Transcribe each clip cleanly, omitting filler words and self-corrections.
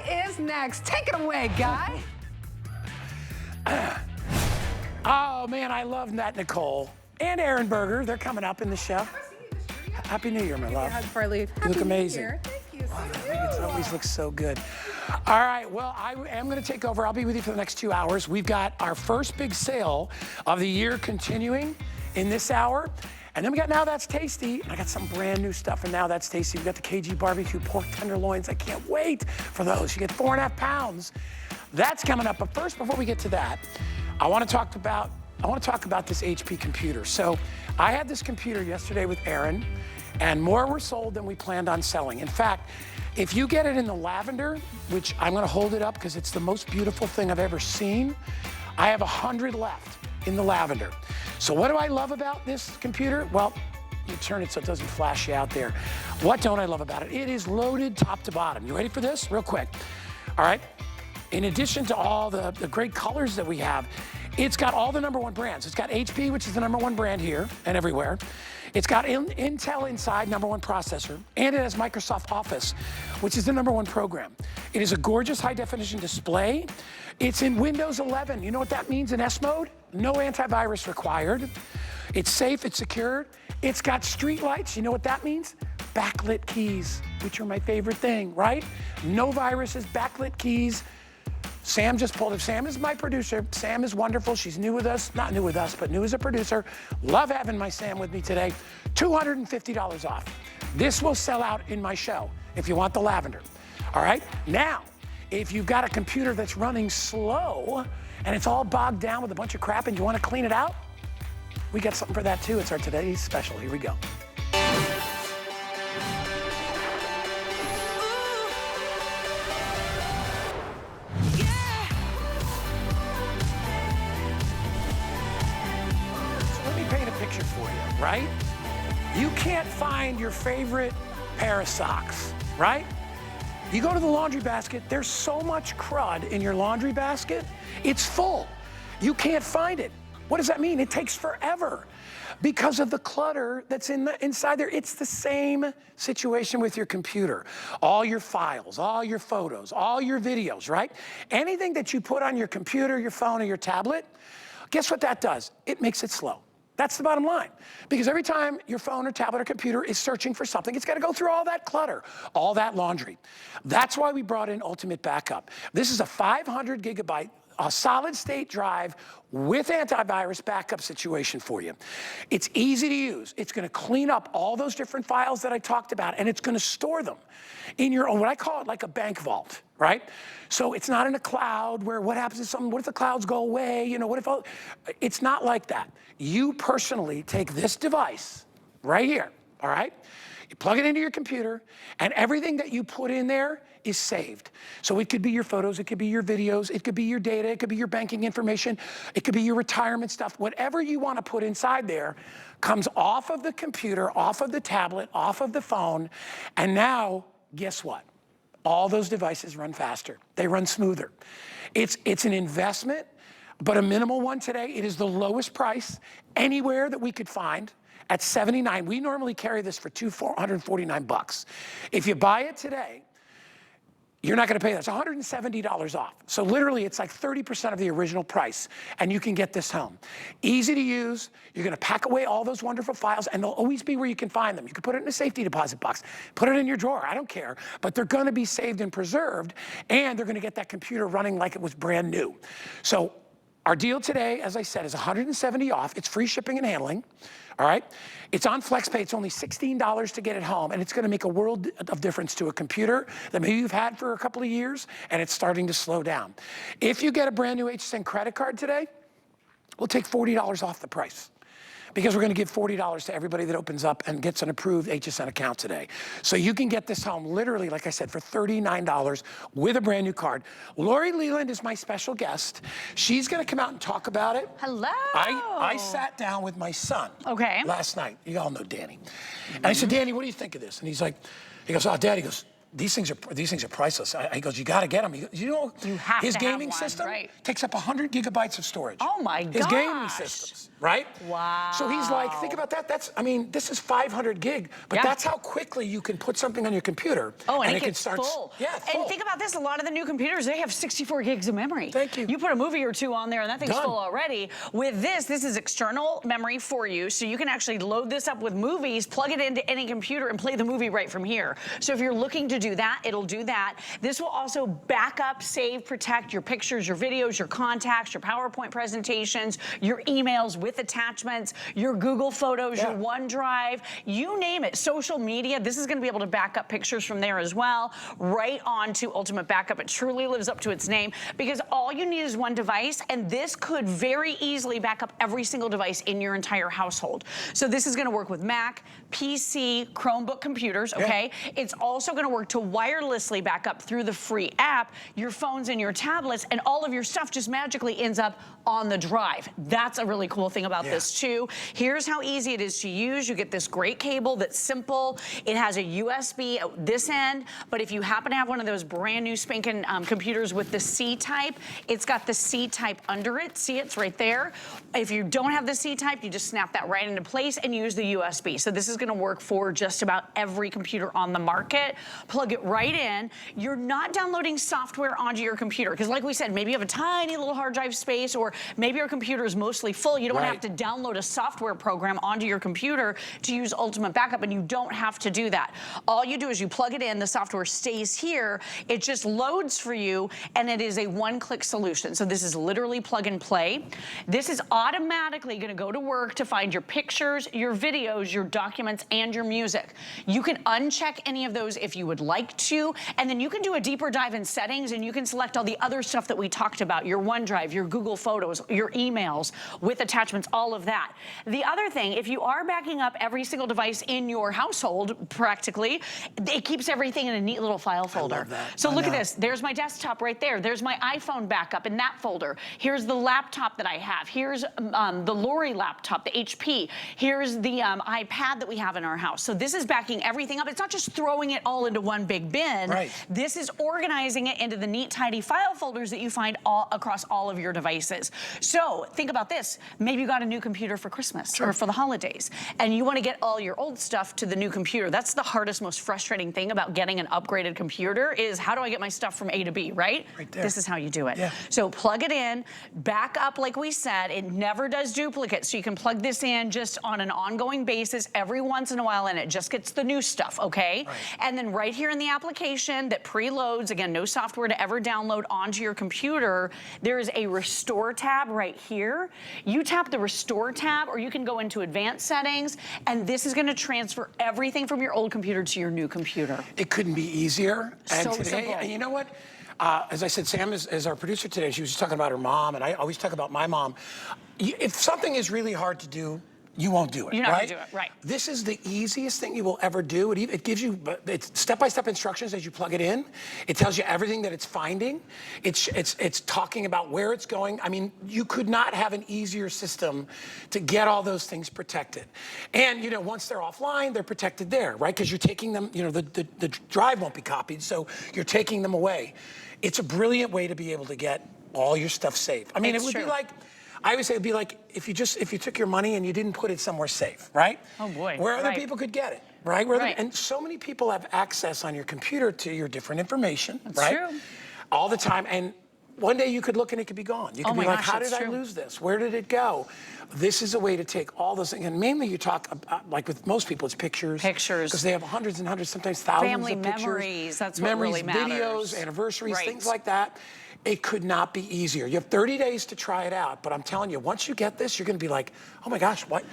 is next? Take it away, Guy. Oh, man, I love that, Nicole. And Aaron Berger, they're coming up in the show. Happy New Year, my love. Hug before I leave. You look amazing. Thank you. It always looks so good. All right, well, I am going to take over. I'll be with you for the next 2 hours. We've got our first big sale of the year continuing in this hour. And then we got Now That's Tasty. I got some brand new stuff in Now That's Tasty. We got the KG barbecue pork tenderloins. I can't wait for those. You get 4.5 pounds. That's coming up. But first, before we get to that, I want to talk about this HP computer. So I had this computer yesterday with Aaron, and more were sold than we planned on selling. In fact, if you get it in the lavender, which I'm going to hold it up because it's the most beautiful thing I've ever seen, I have 100 left in the lavender. So what do I love about this computer? Well, you turn it so it doesn't flash you out there. What don't I love about it? It is loaded top to bottom. You ready for this? Real quick. All right. In addition to all the great colors that we have, it's got all the #1 brands. It's got HP, which is the #1 brand here and everywhere. It's got Intel inside, #1 processor, and it has Microsoft Office, which is the #1 program. It is a gorgeous high-definition display. It's in Windows 11. You know what that means in S mode? No antivirus required. It's safe, it's secured. It's got street lights. You know what that means? Backlit keys, which are my favorite thing, right? No viruses, backlit keys. Sam just pulled it. Sam is my producer. Sam is wonderful. She's new with us. Not new with us, but new as a producer. Love having my Sam with me today. $250 off. This will sell out in my show if you want the lavender. All right? Now, if you've got a computer that's running slow and it's all bogged down with a bunch of crap and you want to clean it out, we got something for that too. It's our today's special. Here we go. For you, right? You can't find your favorite pair of socks, right? You go to the laundry basket, there's so much crud in your laundry basket, it's full. You can't find it. What does that mean? It takes forever because of the clutter that's inside there. It's the same situation with your computer. All your files, all your photos, all your videos, right? Anything that you put on your computer, your phone, or your tablet, guess what that does? It makes it slow. That's the bottom line. Because every time your phone or tablet or computer is searching for something, it's got to go through all that clutter, all that laundry. That's why we brought in Ultimate Backup. This is a 500 gigabyte, a solid state drive with antivirus backup situation for you. It's easy to use. It's going to clean up all those different files that I talked about, and it's going to store them in your own, what I call it like a bank vault, right? So it's not in a cloud where what happens if something, what if the clouds go away? You know, what if, it's not like that. You personally take this device right here, all right? You plug it into your computer, and everything that you put in there is saved. So it could be your photos, it could be your videos, it could be your data, it could be your banking information, it could be your retirement stuff. Whatever you want to put inside there comes off of the computer, off of the tablet, off of the phone, and now, guess what? All those devices run faster. They run smoother. It's an investment, but a minimal one today. It is the lowest price anywhere that we could find at $79. We normally carry this for $449. If you buy it today, you're not going to pay that. It's $170 off. So literally, it's like 30% of the original price, and you can get this home. Easy to use. You're going to pack away all those wonderful files, and they'll always be where you can find them. You can put it in a safety deposit box, put it in your drawer. I don't care. But they're going to be saved and preserved, and they're going to get that computer running like it was brand new. So our deal today, as I said, is $170 off. It's free shipping and handling. All right? It's on FlexPay. It's only $16 to get it home, and it's going to make a world of difference to a computer that maybe you've had for a couple of years, and it's starting to slow down. If you get a brand new HSN credit card today, we'll take $40 off the price, because we're going to give $40 to everybody that opens up and gets an approved HSN account today. So you can get this home literally, like I said, for $39 with a brand new card. Lori Leland is my special guest. She's going to come out and talk about it. Hello. I sat down with my son last night. You all know Danny. And I said, Danny, what do you think of this? And he goes, oh, Dad, he goes, these things are priceless. He goes, you got to get them. You know, you have his to have gaming one, system right. takes up 100 gigabytes of storage. Oh my gosh. His gaming systems, right? Wow. So he's like, think about that. I mean, this is 500 gig, but that's how quickly you can put something on your computer. Oh, and it can gets start full. Yeah, full. And think about this, a lot of the new computers, they have 64 gigs of memory. Thank you. You put a movie or two on there and that thing's Done. full already. With this is external memory for you, so you can actually load this up with movies, plug it into any computer and play the movie right from here. So if you're looking to do that, it'll do that. This will also back up, save, protect your pictures, your videos, your contacts, your PowerPoint presentations, your emails with attachments, your Google Photos, your OneDrive, you name it, social media. This is gonna be able to back up pictures from there as well, right onto Ultimate Backup. It truly lives up to its name because all you need is one device, and this could very easily back up every single device in your entire household. So this is gonna work with Mac, PC, Chromebook computers, okay? It's also gonna work to wirelessly back up through the free app, your phones and your tablets, and all of your stuff just magically ends up on the drive. That's a really cool thing about this too. Here's how easy it is to use. You get this great cable that's simple. It has a USB at this end, but if you happen to have one of those brand new spanking computers with the C-type, it's got the C-type under it. See, it's right there. If you don't have the C-type, you just snap that right into place and use the USB. So this is gonna work for just about every computer on the market. Plug it right in. You're not downloading software onto your computer, because like we said, maybe you have a tiny little hard drive space, or maybe your computer is mostly full. You don't have to download a software program onto your computer to use Ultimate Backup, and you don't have to do that. All you do is you plug it in, the software stays here, it just loads for you, and it is a one-click solution. So this is literally plug and play. This is automatically gonna go to work to find your pictures, your videos, your documents, and your music. You can uncheck any of those if you would like to, and then you can do a deeper dive in settings, and you can select all the other stuff that we talked about, your OneDrive, your Google Photos, your emails with attachments, all of that. The other thing, if you are backing up every single device in your household, practically, it keeps everything in a neat little file folder. I love that. So look at this. There's my desktop right there. There's my iPhone backup in that folder. Here's the laptop that I have. Here's the Lori laptop, the HP. Here's the iPad that we have in our house. So this is backing everything up. It's not just throwing it all into one big bin. This is organizing it into the neat, tidy file folders that you find all across all of your devices. So think about this. Maybe you got a new computer for Christmas or for the holidays, and you want to get all your old stuff to the new computer. That's the hardest, most frustrating thing about getting an upgraded computer is, how do I get my stuff from A to B, right? There. This is how you do it. So plug it in, back up like we said. It never does duplicates, so you can plug this in just on an ongoing basis every once in a while, and it just gets the new stuff, okay? And then right here in the application that preloads, again, no software to ever download onto your computer, there is a restore tab right here. You tap the restore tab, or you can go into advanced settings, and this is gonna transfer everything from your old computer to your new computer. It couldn't be easier. And So today, simple. and you know what? As I said, Sam is our producer today. She was just talking about her mom, and I always talk about my mom. If something is really hard to do, you won't do it, You're not gonna do it, right. This is the easiest thing you will ever do. It gives you step-by-step instructions as you plug it in. It tells you everything that it's finding. It's talking about where it's going. I mean, you could not have an easier system to get all those things protected. And, you know, once they're offline, they're protected there, right? Because you're taking them, you know, the drive won't be copied, so you're taking them away. It's a brilliant way to be able to get all your stuff safe. I mean, it would be like, I always say it'd be like if you took your money and you didn't put it somewhere safe, right? Oh boy. Where other people could get it, right? And so many people have access on your computer to your different information, That's true. All the time. And one day you could look and it could be gone. You could be like, how did I lose this? Where did it go? This is a way to take all those things, and mainly you talk about, like with most people, it's pictures. Because they have hundreds and hundreds, sometimes thousands of pictures. Memories, that's what really matters. Videos, anniversaries, things like that. It could not be easier. You have 30 days to try it out, but I'm telling you, once you get this, you're gonna be like, oh my gosh, what?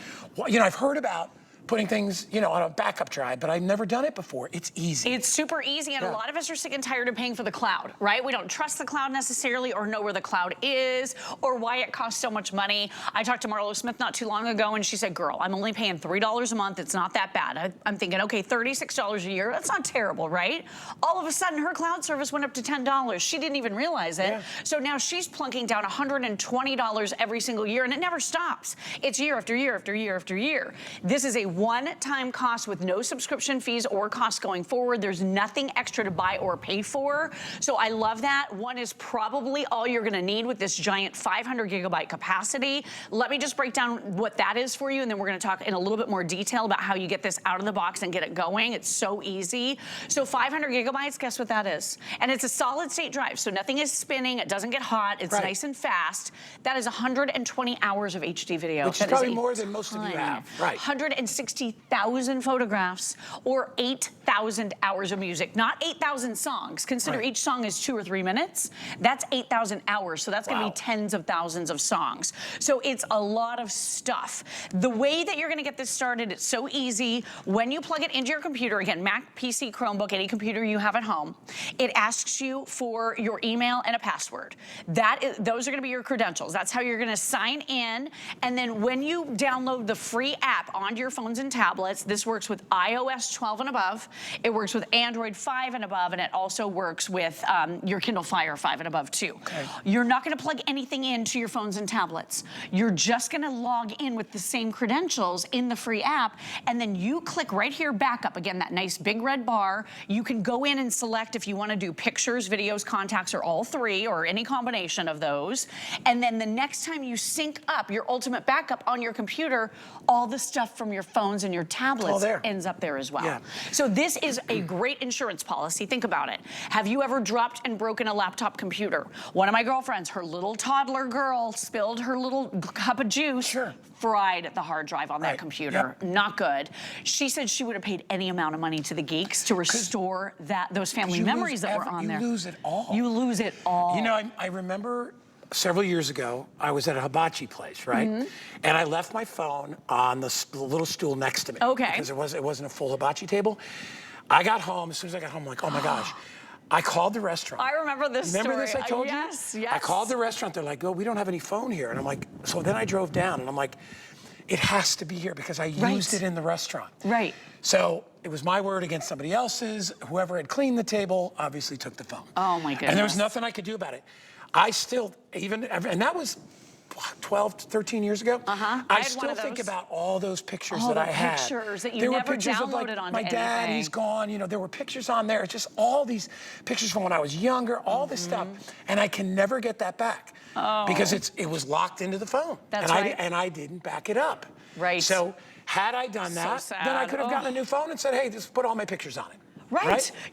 You know, I've heard about putting things, you know, on a backup drive, but I've never done it before. It's easy. It's super easy, and a lot of us are sick and tired of paying for the cloud, right? We don't trust the cloud necessarily, or know where the cloud is, or why it costs so much money. I talked to Marlo Smith not too long ago, and she said, girl, I'm only paying $3 a month. It's not that bad. I'm thinking, okay, $36 a year, that's not terrible, right? All of a sudden, her cloud service went up to $10. She didn't even realize it. So now she's plunking down $120 every single year, and it never stops. It's year after year after year after year. This is a one-time cost with no subscription fees or costs going forward. There's nothing extra to buy or pay for. So I love that. One is probably all you're gonna need with this giant 500 gigabyte capacity. Let me just break down what that is for you, and then we're gonna talk in a little bit more detail about how you get this out of the box and get it going. It's so easy. So 500 gigabytes, guess what that is? And it's a solid state drive, so nothing is spinning, it doesn't get hot, it's nice and fast. That is 120 hours of HD video. Which is probably more than most of you have. Right. 160,000 photographs or 8,000 hours of music. Not 8,000 songs. Consider each song is 2 or 3 minutes. That's 8,000 hours. So that's gonna be tens of thousands of songs. So it's a lot of stuff. The way that you're gonna get this started, it's so easy. When you plug it into your computer, again, Mac, PC, Chromebook, any computer you have at home, it asks you for your email and a password. Those are gonna be your credentials. That's how you're gonna sign in. And then when you download the free app onto your phones and tablets, this works with iOS 12 and above. It works with Android 5 and above, and it also works with your Kindle Fire 5 and above too. You're not gonna plug anything into your phones and tablets. You're just gonna log in with the same credentials in the free app, and then you click right here, backup. Again, that nice big red bar. You can go in and select if you wanna do pictures, videos, contacts, or all three, or any combination of those. And then the next time you sync up your ultimate backup on your computer, all the stuff from your phones and your tablets ends up there as well. So this is a great insurance policy. Think about it. Have you ever dropped and broken a laptop computer? One of my girlfriends, her little toddler girl spilled her little cup of juice, fried the hard drive on that computer. Not good. She said she would have paid any amount of money to the geeks to restore those family memories that were on there. You lose it all. You lose it all. You know, I remember several years ago, I was at a hibachi place, right? And I left my phone on the little stool next to me. Because it wasn't a full hibachi table. I got home, as soon as I got home, I'm like, oh my gosh. I called the restaurant. I remember this story. Remember this I told you? Yes. I called the restaurant, they're like, oh, we don't have any phone here. And I'm like, so then I drove down and I'm like, it has to be here because I used it in the restaurant. So it was my word against somebody else's. Whoever had cleaned the table obviously took the phone. Oh my goodness. And there was nothing I could do about it. I still, and that was 12, 13 years ago. I still think about all those pictures that I had. Pictures that you never downloaded onto my dad, he's gone. You know, there were pictures on there. It's just all these pictures from when I was younger, all this stuff. And I can never get that back because it was locked into the phone. And I didn't back it up. So had I done that, then I could have gotten a new phone and said, hey, just put all my pictures on it.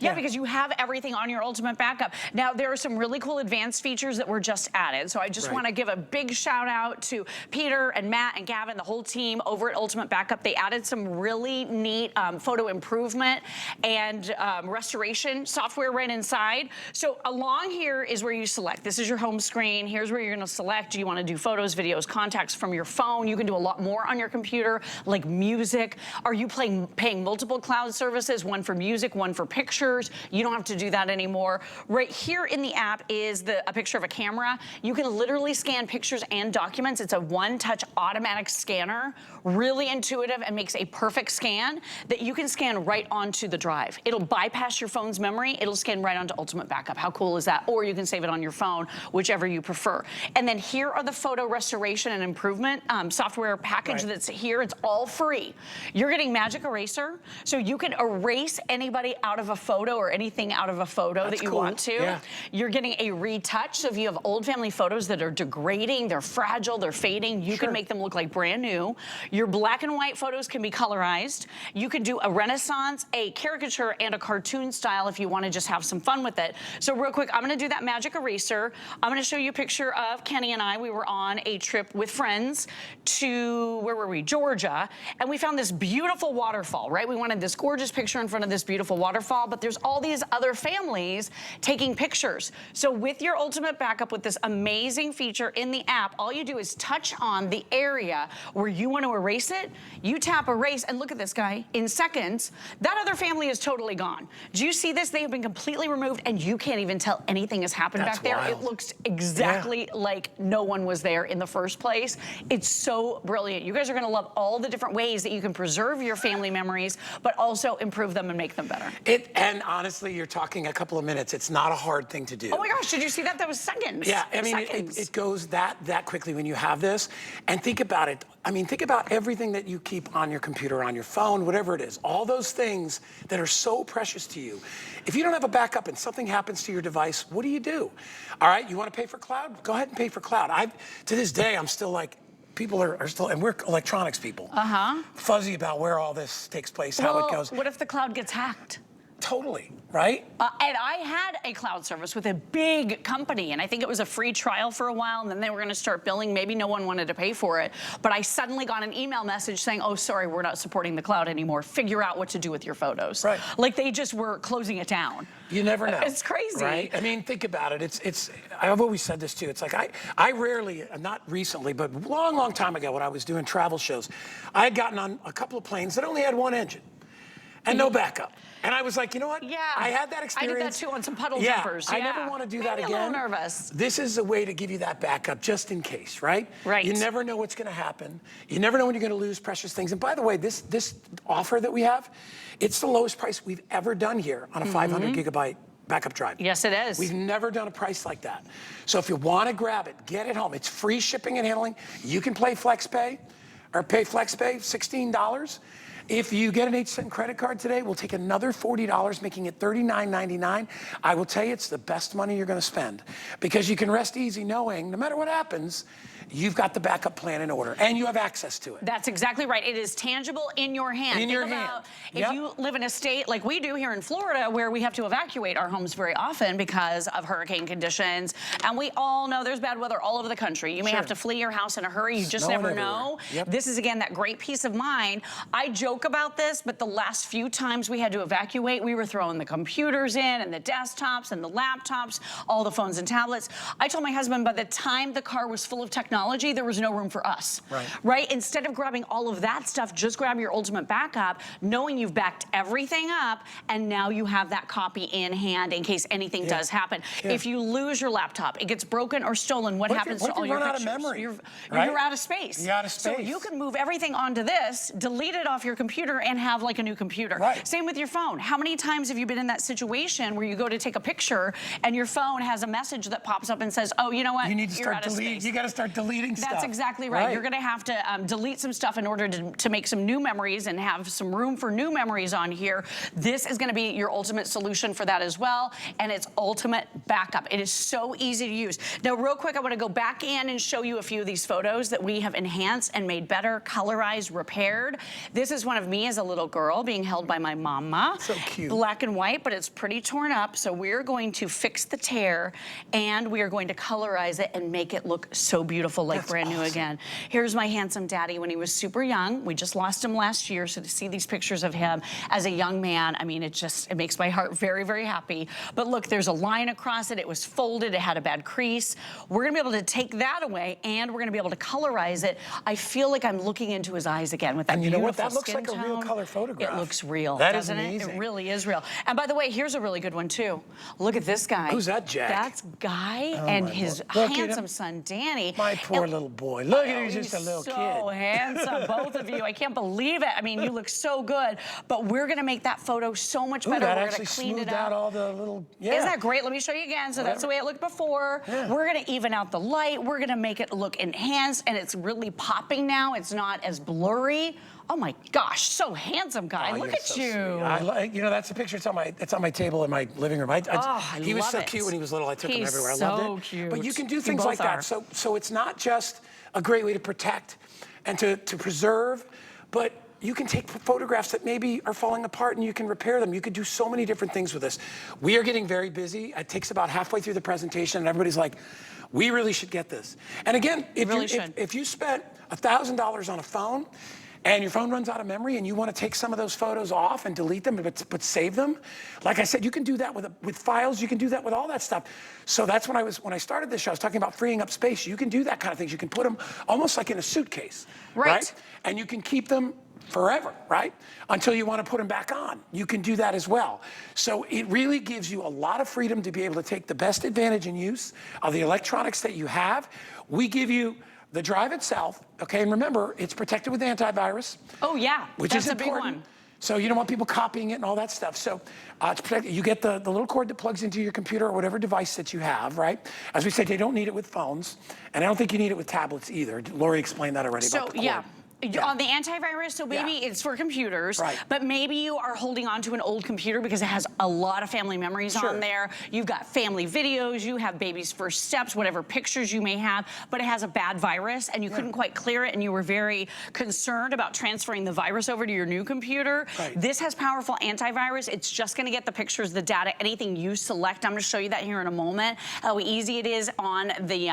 Yeah, because you have everything on your ultimate backup. Now, there are some really cool advanced features that were just added. So I just want to give a big shout out to Peter and Matt and Gavin, the whole team over at Ultimate Backup. They added some really neat photo improvement and restoration software right inside. So along here is where you select. This is your home screen. Here's where you're going to select. Do you want to do photos, videos, contacts from your phone? You can do a lot more on your computer, like music. Are you paying multiple cloud services, one for music, one for pictures? You don't have to do that anymore. Right here in the app is a picture of a camera. You can literally scan pictures and documents. It's a one-touch automatic scanner, really intuitive, and makes a perfect scan that you can scan right onto the drive. It'll bypass your phone's memory. It'll scan right onto Ultimate Backup. How cool is that? Or you can save it on your phone, whichever you prefer. And then here are the photo restoration and improvement software package that's here. It's all free. You're getting Magic Eraser, so you can erase anybody out of a photo or anything out of a photo that you want to. You're getting a retouch, so if you have old family photos that are degrading, they're fragile, they're fading, you can make them look like brand new. Your black and white photos can be colorized. You can do a Renaissance, a caricature, and a cartoon style if you want to just have some fun with it. So real quick, I'm going to do that Magic Eraser. I'm going to show you a picture of Kenny and I. We were on a trip with friends to, where were we? Georgia. And we found this beautiful waterfall, right? We wanted this gorgeous picture in front of this beautiful waterfall, but there's all these other families taking pictures. So with your Ultimate Backup, with this amazing feature in the app, all you do is touch on the area where you want to erase it. You tap erase, and look at this guy. In seconds, that other family is totally gone. Do you see this? They have been completely removed, and you can't even tell anything has happened back there. It looks exactly like no one was there in the first place. It's so brilliant. You guys are going to love all the different ways that you can preserve your family memories, but also improve them and make them better. there. And honestly, you're talking a couple of minutes. It's not a hard thing to do. Oh my gosh, did you see that? That was seconds. Yeah, I mean, it goes that quickly when you have this. And think about it. I mean, think about everything that you keep on your computer, on your phone, whatever it is. All those things that are so precious to you. If you don't have a backup and something happens to your device, what do? All right, you want to pay for cloud? Go ahead and pay for cloud. To this day, I'm still like, people are still, and we're electronics people, fuzzy about where all this takes place, how it goes. What if the cloud gets hacked? Totally, right? And I had a cloud service with a big company, and I think it was a free trial for a while, and then they were gonna start billing. Maybe no one wanted to pay for it, but I suddenly got an email message saying, oh, sorry, we're not supporting the cloud anymore. Figure out what to do with your photos. Right. Like they just were closing it down. You never know. It's crazy. Right? I mean, think about it. I've always said this too. It's like, I rarely, not recently, but long time ago when I was doing travel shows, I had gotten on a couple of planes that only had one engine and no backup. And I was like, you know what? Yeah. I had that experience. I did that too on some puddle jumpers. I never want to do that again. I'm a little nervous. This is a way to give you that backup just in case, right? Right. You never know what's going to happen. You never know when you're going to lose precious things. And by the way, this offer that we have, it's the lowest price we've ever done here on a 500 gigabyte backup drive. Yes, it is. We've never done a price like that. So if you want to grab it, get it home. It's free shipping and handling. You can pay FlexPay $16. If you get an HSN credit card today, we'll take another $40, making it $39.99. I will tell you, it's the best money you're going to spend because you can rest easy knowing no matter what happens, you've got the backup plan in order and you have access to it. That's exactly right. It is tangible in your hand. In your hand. If you live in a state like we do here in Florida where we have to evacuate our homes very often because of hurricane conditions, and we all know there's bad weather all over the country. You may have to flee your house in a hurry. You just never know. This is, again, that great peace of mind. I joke about this, but the last few times we had to evacuate, we were throwing the computers in and the desktops and the laptops, all the phones and tablets. I told my husband by the time the car was full of technology, there was no room for us. Right? Instead of grabbing all of that stuff, just grab your ultimate backup, knowing you've backed everything up, and now you have that copy in hand in case anything does happen. If you lose your laptop, it gets broken or stolen, what happens to all your pictures? Out of memory, you're out of space. You're out of space. So you can move everything onto this, delete it off your computer, and have like a new computer. Same with your phone. How many times have you been in that situation where you go to take a picture and your phone has a message that pops up and says, oh, you know what? You need to start deleting. You got to start deleting stuff. That's exactly right. You're going to have to delete some stuff in order to make some new memories and have some room for new memories on here. This is going to be your ultimate solution for that as well, and it's ultimate backup. It is so easy to use. Now, real quick, I want to go back in and show you a few of these photos that we have enhanced and made better, colorized, repaired. This is one of me as a little girl being held by my mama. So cute. Black and white, but it's pretty torn up, so we're going to fix the tear, and we are going to colorize it and make it look so beautiful, like brand new again. Here's my handsome daddy when he was super young. We just lost him last year, so to see these pictures of him as a young man, I mean, it makes my heart very, very happy. But look, there's a line across it. It was folded. It had a bad crease. We're going to be able to take that away, and we're going to be able to colorize it. I feel like I'm looking into his eyes again with that beautiful skin tone. And you know what? That looks like a real color photograph. It looks real, that doesn't is amazing. It really is real. And by the way, here's a really good one, too. Look at this guy. Who's that, Jack? That's Guy and his handsome son, Danny. My poor little boy. Look at him, he's just a little kid. So handsome, both of you. I can't believe it. I mean, you look so good. But we're going to make that photo so much better. That we're actually going to clean it smoothed out all the little, Isn't that great? Let me show you again. So that's the way it looked before. We're going to even out the light. We're going to make it look enhanced, and it's really popping now. It's not as blurry. Oh my gosh, so handsome, Guy. Look at you. You know, that's a picture. It's on my table in my living room. He was so cute when he was little. I took him everywhere. I loved it. So cute. But you can do things like that. So it's not just a great way to protect and to preserve, but you can take photographs that maybe are falling apart and you can repair them. You could do so many different things with this. We are getting very busy. It takes about halfway through the presentation and everybody's like, we really should get this. And again, if you spent $1,000 on a phone and your phone runs out of memory and you want to take some of those photos off and delete them, but save them, like I said, you can do that with files. You can do that with all that stuff. So that's when I started this show, I was talking about freeing up space. You can do that kind of things. You can put them almost like in a suitcase, right? And you can keep them forever, right? Until you want to put them back on. You can do that as well. So it really gives you a lot of freedom to be able to take the best advantage and use of the electronics that you have. We give you the drive itself, okay? And remember, it's protected with antivirus. Oh, yeah. Which is important. That's a big one. So you don't want people copying it and all that stuff. So it's protected. You get the little cord that plugs into your computer or whatever device that you have, right? As we said, they don't need it with phones. And I don't think you need it with tablets either. Lori explained that already about the cord. Yeah. On the antivirus, so maybe it's for computers, but maybe you are holding on to an old computer because it has a lot of family memories on there. You've got family videos, you have baby's first steps, whatever pictures you may have, but it has a bad virus and you couldn't quite clear it and you were very concerned about transferring the virus over to your new computer. This has powerful antivirus. It's just gonna get the pictures, the data, anything you select. I'm gonna show you that here in a moment, how easy it is on the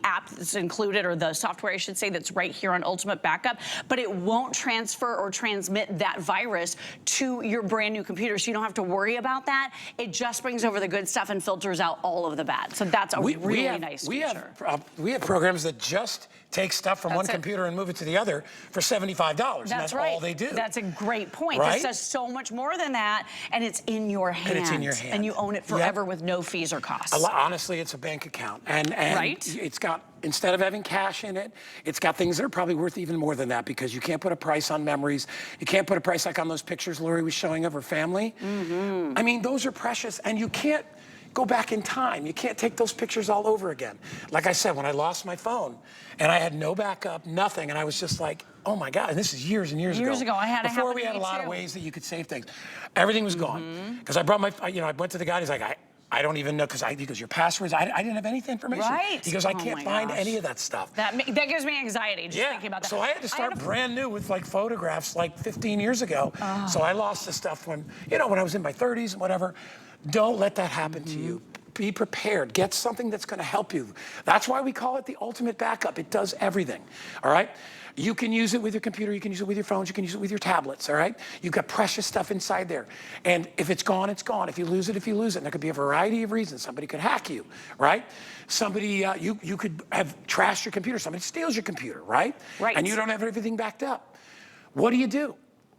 app that's included, or the software I should say, that's right here on Ultimate Backup. But it won't transfer or transmit that virus to your brand new computer, so you don't have to worry about that. It just brings over the good stuff and filters out all of the bad. So that's a really nice feature. We have programs that just take stuff from one computer and move it to the other for $75. And that's all they do. That's a great point. This does so much more than that, and it's in your hand. And it's in your hand. And you own it forever with no fees or costs. Honestly, it's a bank account. And it's got, instead of having cash in it, it's got things that are probably worth even more than that, because you can't put a price on memories. You can't put a price like on those pictures Lori was showing of her family. I mean, those are precious, and you can't go back in time. You can't take those pictures all over again. Like I said, when I lost my phone and I had no backup, nothing, and I was just like, oh my God, and this is years and years ago. Years ago, I had Before we had a lot of ways that you could save things. Everything was gone. Because I brought my, I went to the guy, he's like, I don't even know, because your passwords, I didn't have any information. He goes, I can't find any of that stuff. That gives me anxiety just thinking about that. So I had to start brand new with like photographs like 15 years ago. So I lost the stuff when, when I was in my 30s and whatever. Don't let that happen to you. Be prepared. Get something that's going to help you. That's why we call it the ultimate backup. It does everything, all right? You can use it with your computer. You can use it with your phones. You can use it with your tablets, all right? You've got precious stuff inside there. And if it's gone, it's gone. If you lose it, you lose it. And there could be a variety of reasons. Somebody could hack you, right? Somebody, you could have trashed your computer. Somebody steals your computer, right? And you don't have everything backed up. What do?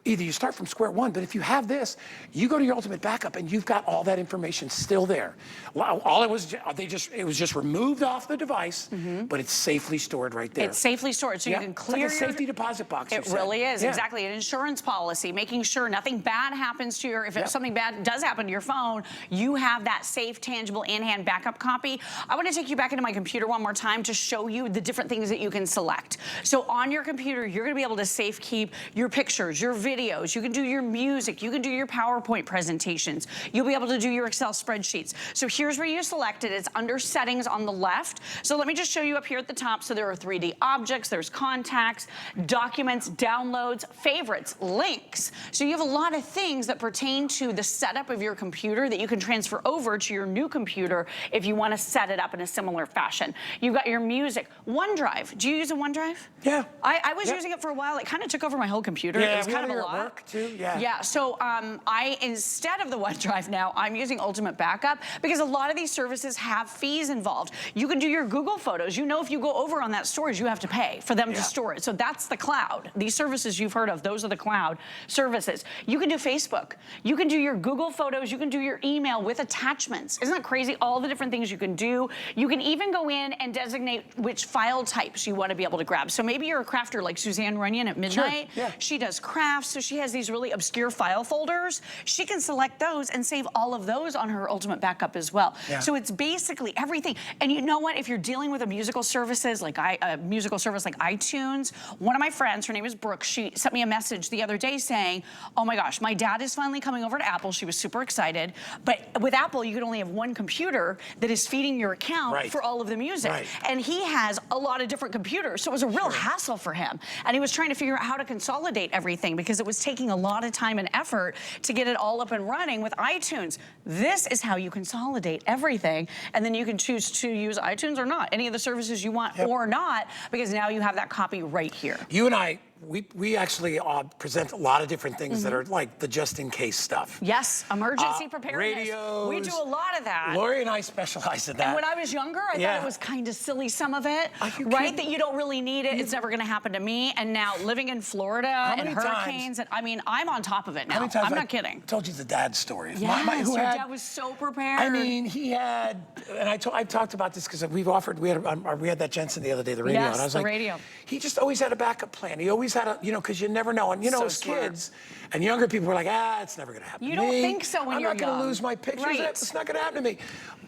Either you start from square one, but if you have this, you go to your ultimate backup and you've got all that information still there. All it was, it was just removed off the device, but it's safely stored right there. It's safely stored, so you can clear it's like a safety deposit box. It really is, exactly. An insurance policy, making sure nothing bad happens to your, if something bad does happen to your phone, you have that safe, tangible, in-hand backup copy. I want to take you back into my computer one more time to show you the different things that you can select. So on your computer, you're going to be able to safe keep your pictures, your videos, you can do your music, you can do your PowerPoint presentations, you'll be able to do your Excel spreadsheets. So here's where you select it. It's under settings on the left. So let me just show you up here at the top. So there are 3D objects, there's contacts, documents, downloads, favorites, links. So you have a lot of things that pertain to the setup of your computer that you can transfer over to your new computer if you want to set it up in a similar fashion. You've got your music. OneDrive. Do you use a OneDrive? Yeah. I was using it for a while. It kind of took over my whole computer. It was kind of a lot. Work too, so instead of the OneDrive now, I'm using Ultimate Backup because a lot of these services have fees involved. You can do your Google Photos. You know, if you go over on that storage, you have to pay for them to store it. So that's the cloud. These services you've heard of, those are the cloud services. You can do Facebook. You can do your Google Photos. You can do your email with attachments. Isn't that crazy? All the different things you can do. You can even go in and designate which file types you want to be able to grab. So maybe you're a crafter like Suzanne Runyon at Midnight. She does crafts, so she has these really obscure file folders. She can select those and save all of those on her Ultimate Backup as well. So it's basically everything. And you know what? If you're dealing with a musical services like a musical service like iTunes, one of my friends, her name is Brooke, she sent me a message the other day saying, oh my gosh, my dad is finally coming over to Apple. She was super excited. But with Apple, you can only have one computer that is feeding your account for all of the music. And he has a lot of different computers. So it was a real hassle for him. And he was trying to figure out how to consolidate everything because it was taking a lot of time and effort to get it all up and running with iTunes. This is how you consolidate everything, and then you can choose to use iTunes or not, any of the services you want or not, because now you have that copy right here. You and I, we actually present a lot of different things that are like the just-in-case stuff. Yes, emergency preparedness. Radios. We do a lot of that. Lori and I specialize in that. And when I was younger, I thought it was kind of silly, some of it, right? That you don't really need it. It's never going to happen to me. And now living in Florida and hurricanes, and I mean, I'm on top of it now. I'm not kidding. I told you the dad story. Yes, your dad was so prepared. I mean, he had, and I've talked about this because we had that Jensen the other day, the radio. Yes, and I was the like, radio. He just always had a backup plan. He always had a, because you never know. And as smart. kids and younger people were like, it's never gonna happen to me. You don't think so when you're I'm not gonna young. lose my pictures. Right. It's not gonna happen to me.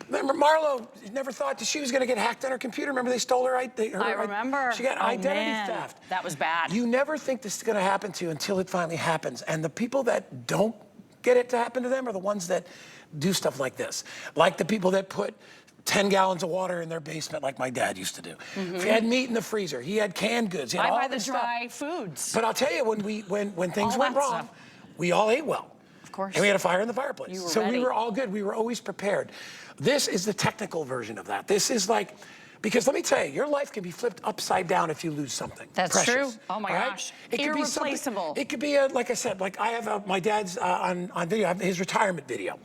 Remember, Marlo never thought that she was gonna get hacked on her computer. Remember they stole her? I remember. She got identity theft. That was bad. You never think this is gonna happen to you until it finally happens. And the people that don't get it to happen to them are the ones that do stuff like this. Like the people that put 10 gallons of water in their basement like my dad used to do. If he had meat in the freezer, he had canned goods, he had all I buy the this dry stuff. foods. But I'll tell you, when things All went that wrong, stuff. we all ate well. Of course. And we had a fire in the fireplace. You were so ready. we were all good. We were always prepared. This is the technical version of that. This is like, because let me tell you, your life can be flipped upside down if you lose something. That's precious. true. Oh my All gosh. It could be something. Irreplaceable. It could be like I said, like I have my dad's on video, I have his retirement video.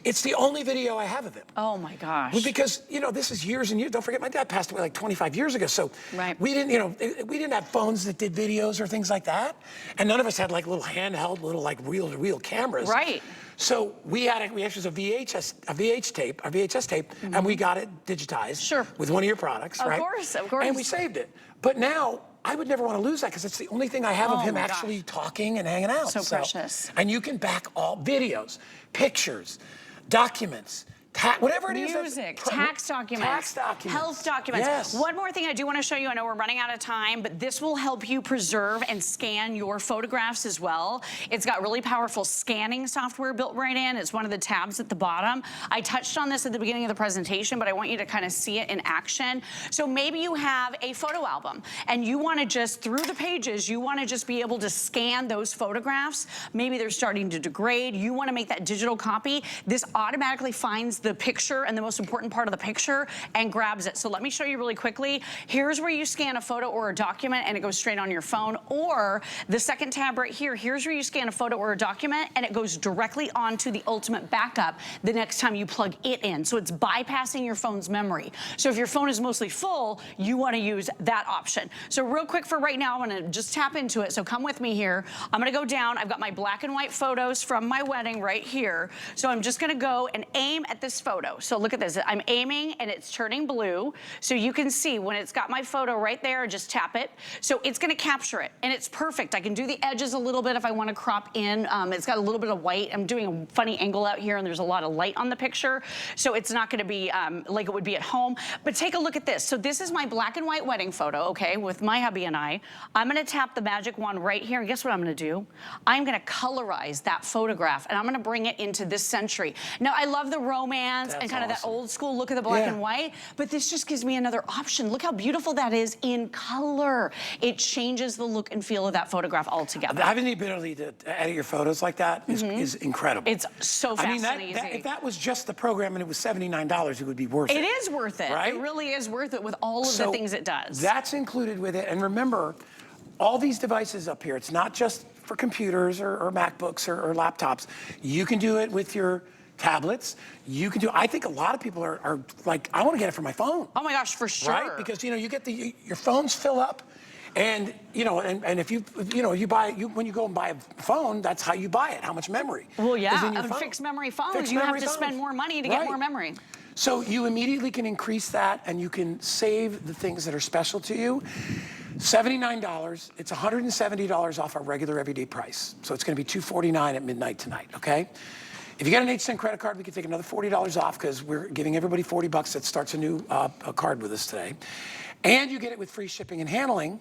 It's the only video I have of him. Oh my gosh. Well, because this is years and years. Don't forget, my dad passed away like 25 years ago. So we didn't, we didn't have phones that did videos or things like that, and none of us had like little handheld, little like reel-to-reel cameras. Right. So we actually a VHS tape, and we got it digitized with one of your products, Of right? course. And we saved it. But now I would never want to lose that because it's the only thing I have of him my actually talking and hanging out. So precious. And you can back all videos, pictures, documents, whatever it is. Music, tax documents, health documents. Yes. One more thing I do want to show you. I know we're running out of time, but this will help you preserve and scan your photographs as well. It's got really powerful scanning software built right in. It's one of the tabs at the bottom. I touched on this at the beginning of the presentation, but I want you to kind of see it in action. So maybe you have a photo album and you want to just, through the pages, you want to just be able to scan those photographs. Maybe they're starting to degrade. You want to make that digital copy. This automatically finds the picture and the most important part of the picture and grabs it. So let me show you really quickly. Here's where you scan a photo or a document and it goes straight on your phone, or the second tab right here, here's where you scan a photo or a document and it goes directly onto the ultimate backup the next time you plug it in. So it's bypassing your phone's memory. So if your phone is mostly full, you want to use that option. So real quick for right now, I'm going to just tap into it. So come with me here. I'm going to go down. I've got my black and white photos from my wedding right here. So I'm just going to go and aim at this photo. So look at this. I'm aiming and it's turning blue. So you can see when it's got my photo right there, just tap it. So it's going to capture it and it's perfect. I can do the edges a little bit if I want to crop in. It's got a little bit of white. I'm doing a funny angle out here and there's a lot of light on the picture. So it's not going to be like it would be at home. But take a look at this. So this is my black and white wedding photo, okay, with my hubby and I. I'm going to tap the magic wand right here and guess what I'm going to do? I'm going to colorize that photograph and I'm going to bring it into this century. Now I love the romance and kind of that old school look of the black and white, but this just gives me another option. Look how beautiful that is in color. It changes the look and feel of that photograph altogether. Having the ability to edit your photos like that is incredible. It's so fast and easy. If that was just the program and it was $79, it would be worth it. It is worth it. Right? It really is worth it with all of the things it does. That's included with it. And remember, all these devices up here, it's not just for computers or MacBooks or laptops. You can do it with your tablets. You can do, I think a lot of people are like, I want to get it for my phone. Oh my gosh, for sure. Right? Because, you get your phones fill up and, and if you buy, when you go and buy a phone, that's how you buy it, how much memory. Well, yeah, is in your on phone. fixed memory phones, Fixed you have memory to spend phones. more money to get more memory. So you immediately can increase that and you can save the things that are special to you. $79, it's $170 off our regular everyday price. So it's gonna be $249 at midnight tonight, okay? If you get an HSN credit card, we can take another $40 off because we're giving everybody $40 that starts a new a card with us today. And you get it with free shipping and handling.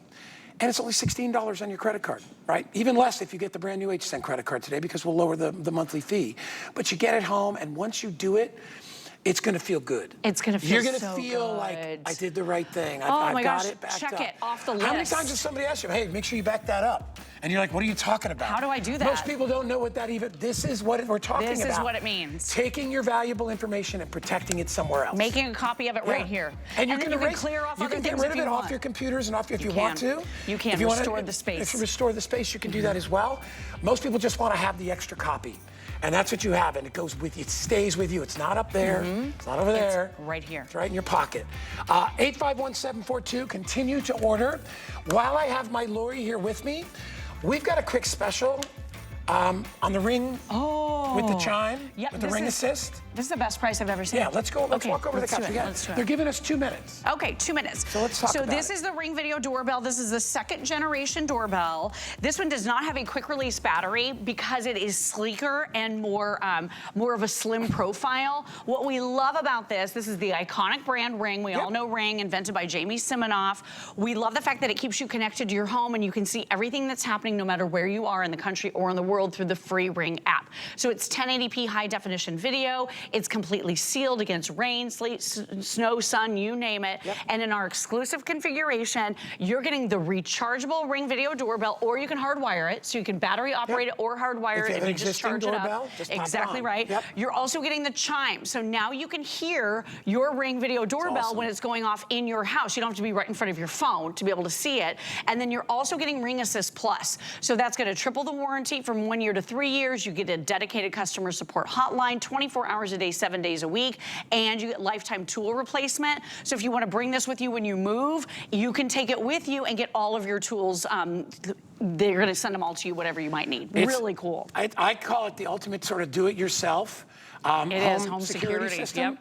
And it's only $16 on your credit card, right? Even less if you get the brand new HSN credit card today because we'll lower the monthly fee. But you get it home, and once you do it, it's going to feel good. It's going to feel You're going to so feel good. like I did the right thing. Oh I've my got gosh, it backed check up. it off the list. How many times does somebody ask you, hey, make sure you back that up? And you're like, what are you talking about? How do I do that? Most people don't know what that even, this is what we're talking about. This is what it means. Taking your valuable information and protecting it somewhere else. Making a copy of it right here. And, then you can clear off other things You can get rid of it want. off your computers and off if you want to. You can if you restore the space. If you restore the space, you can do that as well. Most people just want to have the extra copy. And that's what you have, and it goes with you. It stays with you. It's not up there. It's not over there. It's right here. It's right in your pocket. 851742. Continue to order. While I have my Lori here with me, we've got a quick special on the Ring with the chime, Yep, with the ring assist. This is the best price I've ever seen. Yeah, let's go. Let's walk over to the couch. Let's do it. They're giving us 2 minutes. Okay, 2 minutes. So let's talk about it. So this is the Ring Video Doorbell. This is the 2nd generation doorbell. This one does not have a quick release battery because it is sleeker and more of a slim profile. What we love about this is the iconic brand Ring. We all know Ring, invented by Jamie Siminoff. We love the fact that it keeps you connected to your home and you can see everything that's happening no matter where you are in the country or in the world through the free Ring app. So it's 1080p high definition video. It's completely sealed against rain, sleet, snow, sun, you name it. And in our exclusive configuration, you're getting the rechargeable Ring Video Doorbell, or you can hardwire it, so you can battery operate it or hardwire it if you just charge it up. Exactly right. You're also getting the chime, so now you can hear your Ring Video Doorbell when it's going off in your house. You don't have to be right in front of your phone to be able to see it. And then you're also getting Ring Assist Plus. So that's going to triple the warranty from 1 year to 3 years. You get a dedicated customer support hotline, 24 hours a day, 7 days a week, and you get lifetime tool replacement. So if you want to bring this with you when you move, you can take it with you and get all of your tools. They're going to send them all to you, whatever you might need. Really cool. I call it the ultimate sort of do-it-yourself home security system.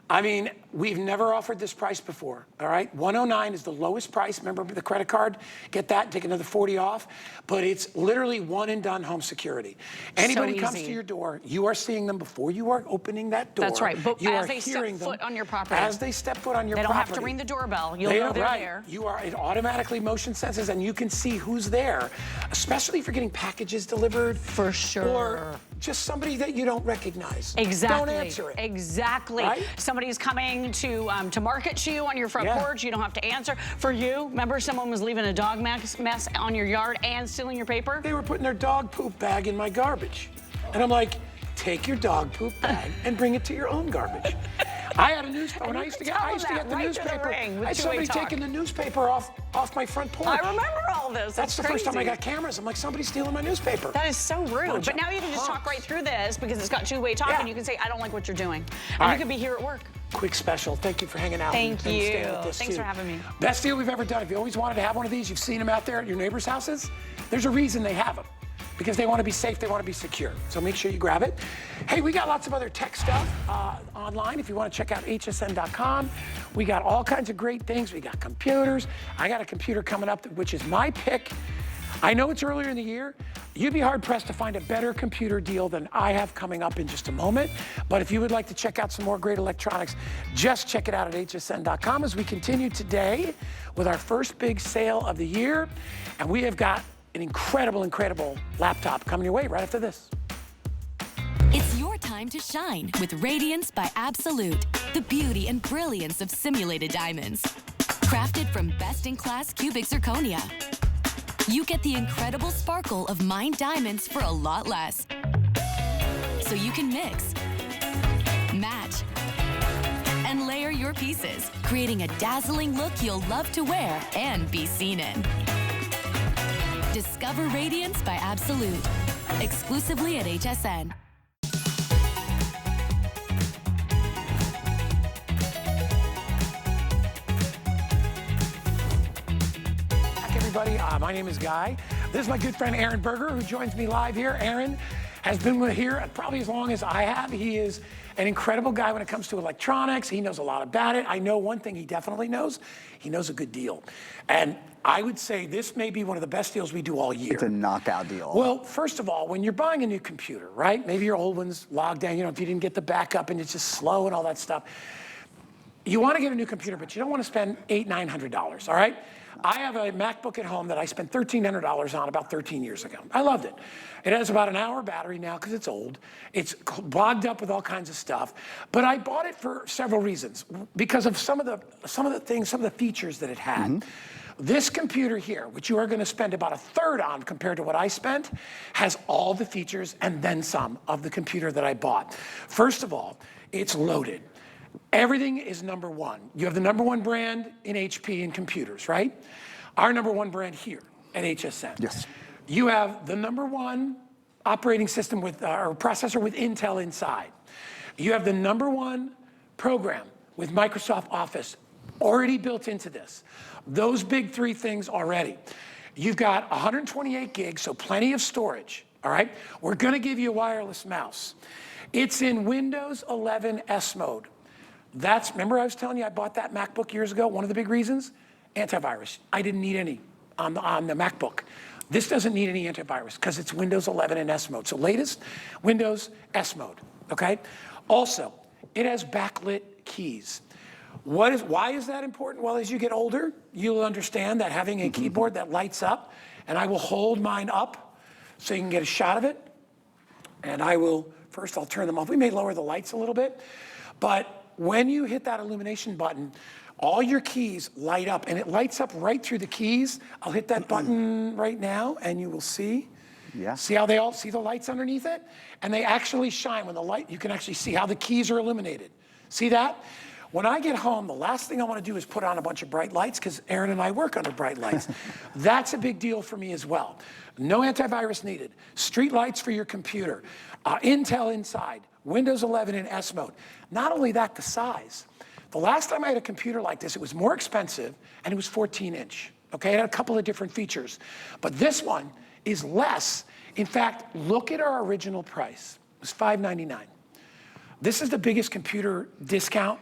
I mean, we've never offered this price before, all right? $109 is the lowest price. Remember the credit card? Get that, take another 40 off. But it's literally one and done home security. Anybody comes to your door, you are seeing them before you are opening that door. That's right, but you as they step foot on your property. As they step foot on your property. They don't have to ring the doorbell. You'll know they're there. It automatically motion senses and you can see who's there, especially if you're getting packages delivered. For sure. Or just somebody that you don't recognize. Exactly. Don't answer it. Exactly. Right? Somebody's coming to market to you on your front porch. You don't have to answer. For you, remember someone was leaving a dog mess on your yard and stealing your paper? They were putting their dog poop bag in my garbage. And I'm like, take your dog poop bag and bring it to your own garbage. I had a newspaper. When I used to get the newspaper, I had somebody taking the newspaper off my front porch. I remember all this. That's the first time I got cameras. I'm like, somebody's stealing my newspaper. That is so rude. But now you can just talk right through this because it's got two-way talk and you can say, I don't like what you're doing. And you could be here at work. Quick special. Thank you for hanging out. Thank you. Thanks for having me. Best deal we've ever done. If you always wanted to have one of these, you've seen them out there at your neighbors' houses, there's a reason they have them. Because they want to be safe, they want to be secure. So make sure you grab it. Hey, we got lots of other tech stuff online if you want to check out hsn.com. We got all kinds of great things. We got computers. I got a computer coming up, which is my pick. I know it's earlier in the year. You'd be hard-pressed to find a better computer deal than I have coming up in just a moment. But if you would like to check out some more great electronics, just check it out at hsn.com as we continue today with our first big sale of the year. And we have got an incredible laptop coming your way right after this. It's your time to shine with Radiance by Absolute, the beauty and brilliance of simulated diamonds. Crafted from best-in-class cubic zirconia, you get the incredible sparkle of mined diamonds for a lot less. So you can mix, match, and layer your pieces, creating a dazzling look you'll love to wear and be seen in. Discover Radiance by Absolute, exclusively at HSN. Hi, everybody. My name is Guy. This is my good friend Aaron Berger, who joins me live here. Aaron has been here probably as long as I have. He is an incredible guy when it comes to electronics. He knows a lot about it. I know one thing he definitely knows. He knows a good deal. And I would say this may be one of the best deals we do all year. It's a knockout deal. Well, first of all, when you're buying a new computer, right? Maybe your old one's logged down, if you didn't get the backup and it's just slow and all that stuff. You want to get a new computer, but you don't want to spend $800, $900, all right? I have a MacBook at home that I spent $1,300 on about 13 years ago. I loved it. It has about an hour battery now because it's old. It's bogged up with all kinds of stuff. But I bought it for several reasons. Because of some of the features that it had. This computer here, which you are going to spend about a third on compared to what I spent, has all the features and then some of the computer that I bought. First of all, it's loaded. Everything is #1. You have the #1 brand in HP in computers, right? Our #1 brand here at HSN. Yes. You have the #1 operating system with, or processor with Intel inside. You have the #1 program with Microsoft Office already built into this. Those big three things already. You've got 128 gigs, so plenty of storage, all right? We're gonna give you a wireless mouse. It's in Windows 11 S mode. Remember I was telling you I bought that MacBook years ago? One of the big reasons? Antivirus. I didn't need any on the MacBook. This doesn't need any antivirus because it's Windows 11 in S mode. So latest, Windows S mode, okay? Also, it has backlit keys. Why is that important? Well, as you get older, you'll understand that having a keyboard that lights up, and I will hold mine up so you can get a shot of it. And first I'll turn them off. We may lower the lights a little bit, but when you hit that illumination button, all your keys light up, and it lights up right through the keys. I'll hit that button right now, and you will see. Yeah. See how they all see the lights underneath it? And they actually shine when the light, you can actually see how the keys are illuminated. See that? When I get home, the last thing I want to do is put on a bunch of bright lights because Aaron and I work under bright lights. That's a big deal for me as well. No antivirus needed. Street lights for your computer. Intel inside. Windows 11 in S mode. Not only that, the size. The last time I had a computer like this, it was more expensive and it was 14-inch. Okay, it had a couple of different features. But this one is less. In fact, look at our original price. It was $599. This is the biggest computer discount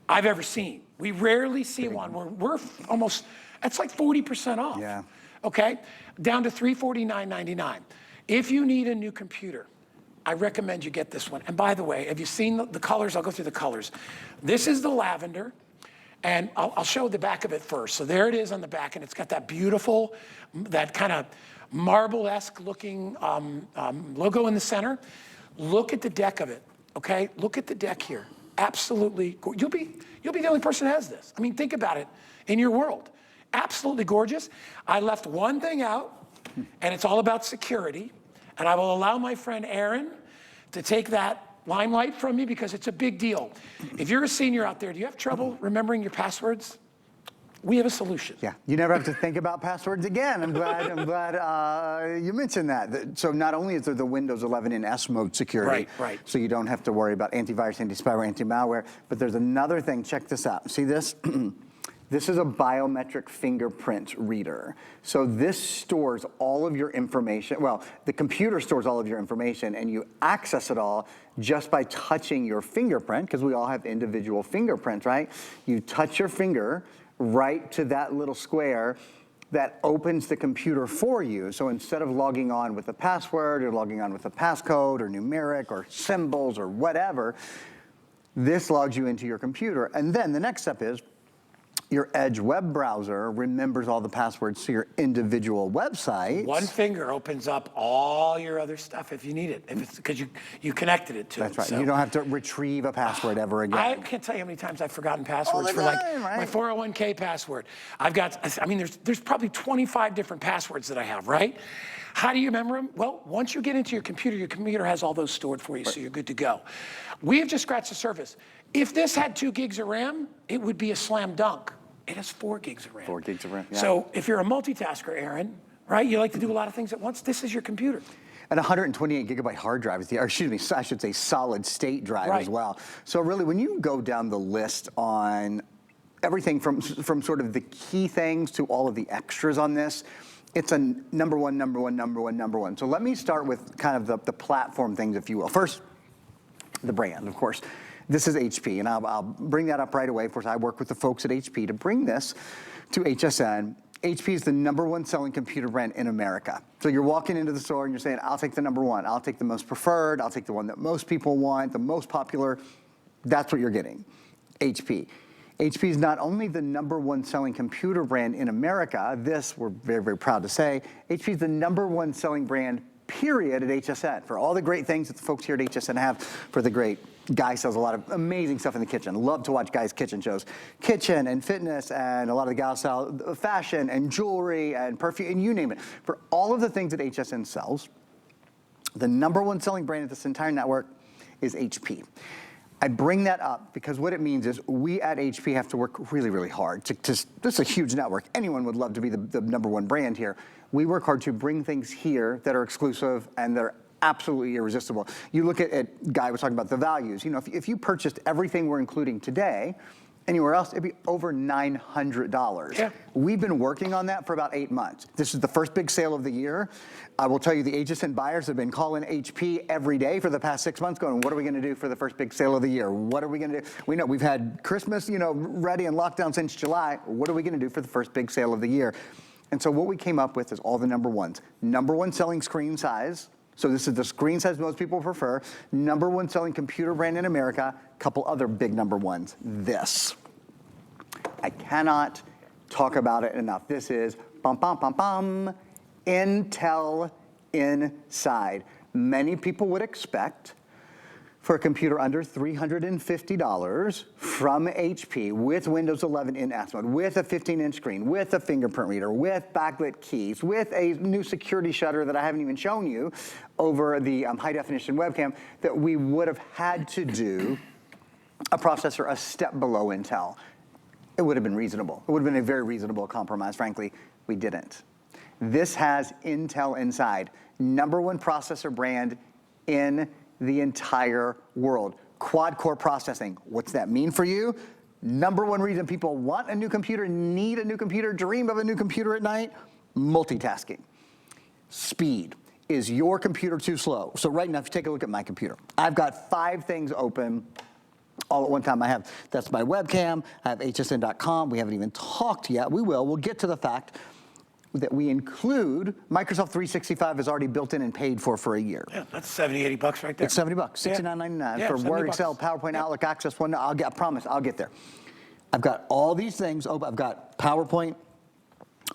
I've ever seen. We rarely see one where we're almost, it's like 40% off. Yeah. Okay, down to $349.99. If you need a new computer, I recommend you get this one. And by the way, have you seen the colors? I'll go through the colors. This is the lavender, and I'll show the back of it first. So there it is on the back, and it's got that beautiful, that kind of marble-esque looking logo in the center. Look at the deck of it, okay? Look at the deck here. Absolutely, you'll be the only person that has this. I mean, think about it in your world. Absolutely gorgeous. I left one thing out, and it's all about security. And I will allow my friend Aaron to take that limelight from me because it's a big deal. If you're a senior out there, do you have trouble remembering your passwords? We have a solution. Yeah, you never have to think about passwords again. I'm glad you mentioned that. So not only is there the Windows 11 in S mode security, right. So you don't have to worry about antivirus, anti-spyware, anti-malware, but there's another thing. Check this out. See this? This is a biometric fingerprint reader. So this stores all of your information. Well, the computer stores all of your information, and you access it all just by touching your fingerprint, because we all have individual fingerprints, right? You touch your finger right to that little square that opens the computer for you. So instead of logging on with a password or logging on with a passcode or numeric or symbols or whatever, this logs you into your computer. And then the next step is your Edge web browser remembers all the passwords to your individual websites. One finger opens up all your other stuff if you need it, if it's because you connected it to it. That's right. So. You don't have to retrieve a password ever again. I can't tell you how many times I've forgotten passwords for like my 401k password. I've got, I mean, there's probably 25 different passwords that I have, right? How do you remember them? Well, once you get into your computer has all those stored for you, so you're good to go. We have just scratched the surface. If this had 2 gigs of RAM, it would be a slam dunk. It has 4 gigs of RAM. 4 gigs of RAM, yeah. So if you're a multitasker, Aaron, right, you like to do a lot of things at once, this is your computer. And 128 gigabyte hard drive is or excuse me, I should say solid state drive as well. So really, when you go down the list on everything from sort of the key things to all of the extras on this, it's a number one. So let me start with kind of the platform things, if you will. First, the brand, of course. This is HP, and I'll bring that up right away. Of course, I work with the folks at HP to bring this to HSN. HP is the #1 selling computer brand in America. So you're walking into the store and you're saying, I'll take the #1. I'll take the most preferred. I'll take the one that most people want, the most popular. That's what you're getting, HP. HP is not only the #1 selling computer brand in America, this we're very, very proud to say, HP is the #1 selling brand, period, at HSN. For all the great things that the folks here at HSN have, for the great Guy sells a lot of amazing stuff in the kitchen. Love to watch Guy's kitchen shows. Kitchen and fitness, and a lot of the gals sell fashion and jewelry and perfume, and you name it. For all of the things that HSN sells, the #1 selling brand of this entire network is HP. I bring that up because what it means is we at HP have to work really, really hard. This is a huge network. Anyone would love to be the #1 brand here. We work hard to bring things here that are exclusive and they're absolutely irresistible. You look at Guy was talking about the values. You know, if you purchased everything we're including today anywhere else, it'd be over $900. Yeah. We've been working on that for about 8 months. This is the first big sale of the year. I will tell you, the HSN buyers have been calling HP every day for the past 6 months going, what are we gonna do for the first big sale of the year? What are we gonna do? We know we've had Christmas, ready and locked down since July. What are we gonna do for the first big sale of the year? And so what we came up with is all the number ones. Number one selling screen size. So this is the screen size most people prefer. Number one selling computer brand in America. Couple other big number ones. This. I cannot talk about it enough. This is Intel Inside. Many people would expect for a computer under $350 from HP with Windows 11 in S mode, with a 15-inch screen, with a fingerprint reader, with backlit keys, with a new security shutter that I haven't even shown you over the high-definition webcam, that we would have had to do a processor a step below Intel. It would have been reasonable. It would have been a very reasonable compromise, frankly. We didn't. This has Intel Inside, number one processor brand in the entire world. Quad-core processing. What's that mean for you? Number one reason people want a new computer, need a new computer, dream of a new computer at night, multitasking. Speed. Is your computer too slow? So right now, if you take a look at my computer, I've got 5 things open all at one time. That's my webcam, I have hsn.com. We haven't even talked yet. We will. We'll get to the fact that we include Microsoft 365 is already built in and paid for a year. Yeah, that's 70, 80 bucks right there. It's 70 bucks, $69.99 Yeah, for Word, $70. Excel, PowerPoint, Outlook, Access, OneNote. I promise, I'll get there. I've got all these things open. I've got PowerPoint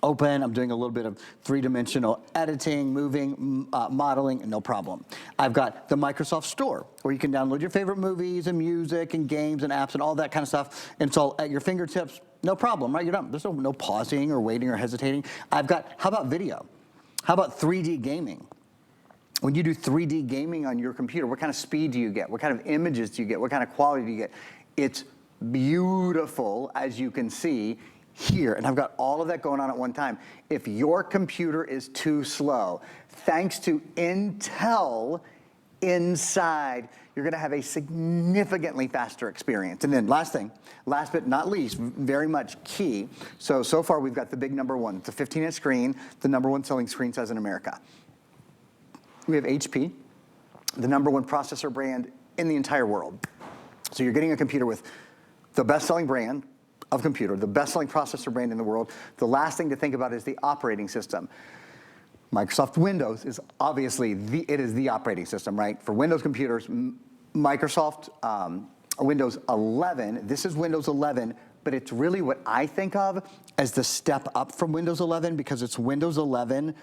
open. I'm doing a little bit of 3-dimensional editing, moving, modeling, no problem. I've got the Microsoft Store, where you can download your favorite movies and music and games and apps and all that kind of stuff. And it's all at your fingertips. No problem, right? You're done. There's no pausing or waiting or hesitating. I've got, how about video? How about 3D gaming? When you do 3D gaming on your computer, what kind of speed do you get? What kind of images do you get? What kind of quality do you get? It's beautiful, as you can see here. And I've got all of that going on at one time. If your computer is too slow, thanks to Intel Inside, you're gonna have a significantly faster experience. And then last but not least, very much key. So far we've got the big number one. It's a 15-inch screen, the number one selling screen size in America. We have HP, the number one processor brand in the entire world. So you're getting a computer with the best-selling brand of computer, the best-selling processor brand in the world. The last thing to think about is the operating system. Microsoft Windows is obviously the operating system, right? For Windows computers, Microsoft Windows 11, this is Windows 11, but it's really what I think of as the step up from Windows 11 because it's Windows 11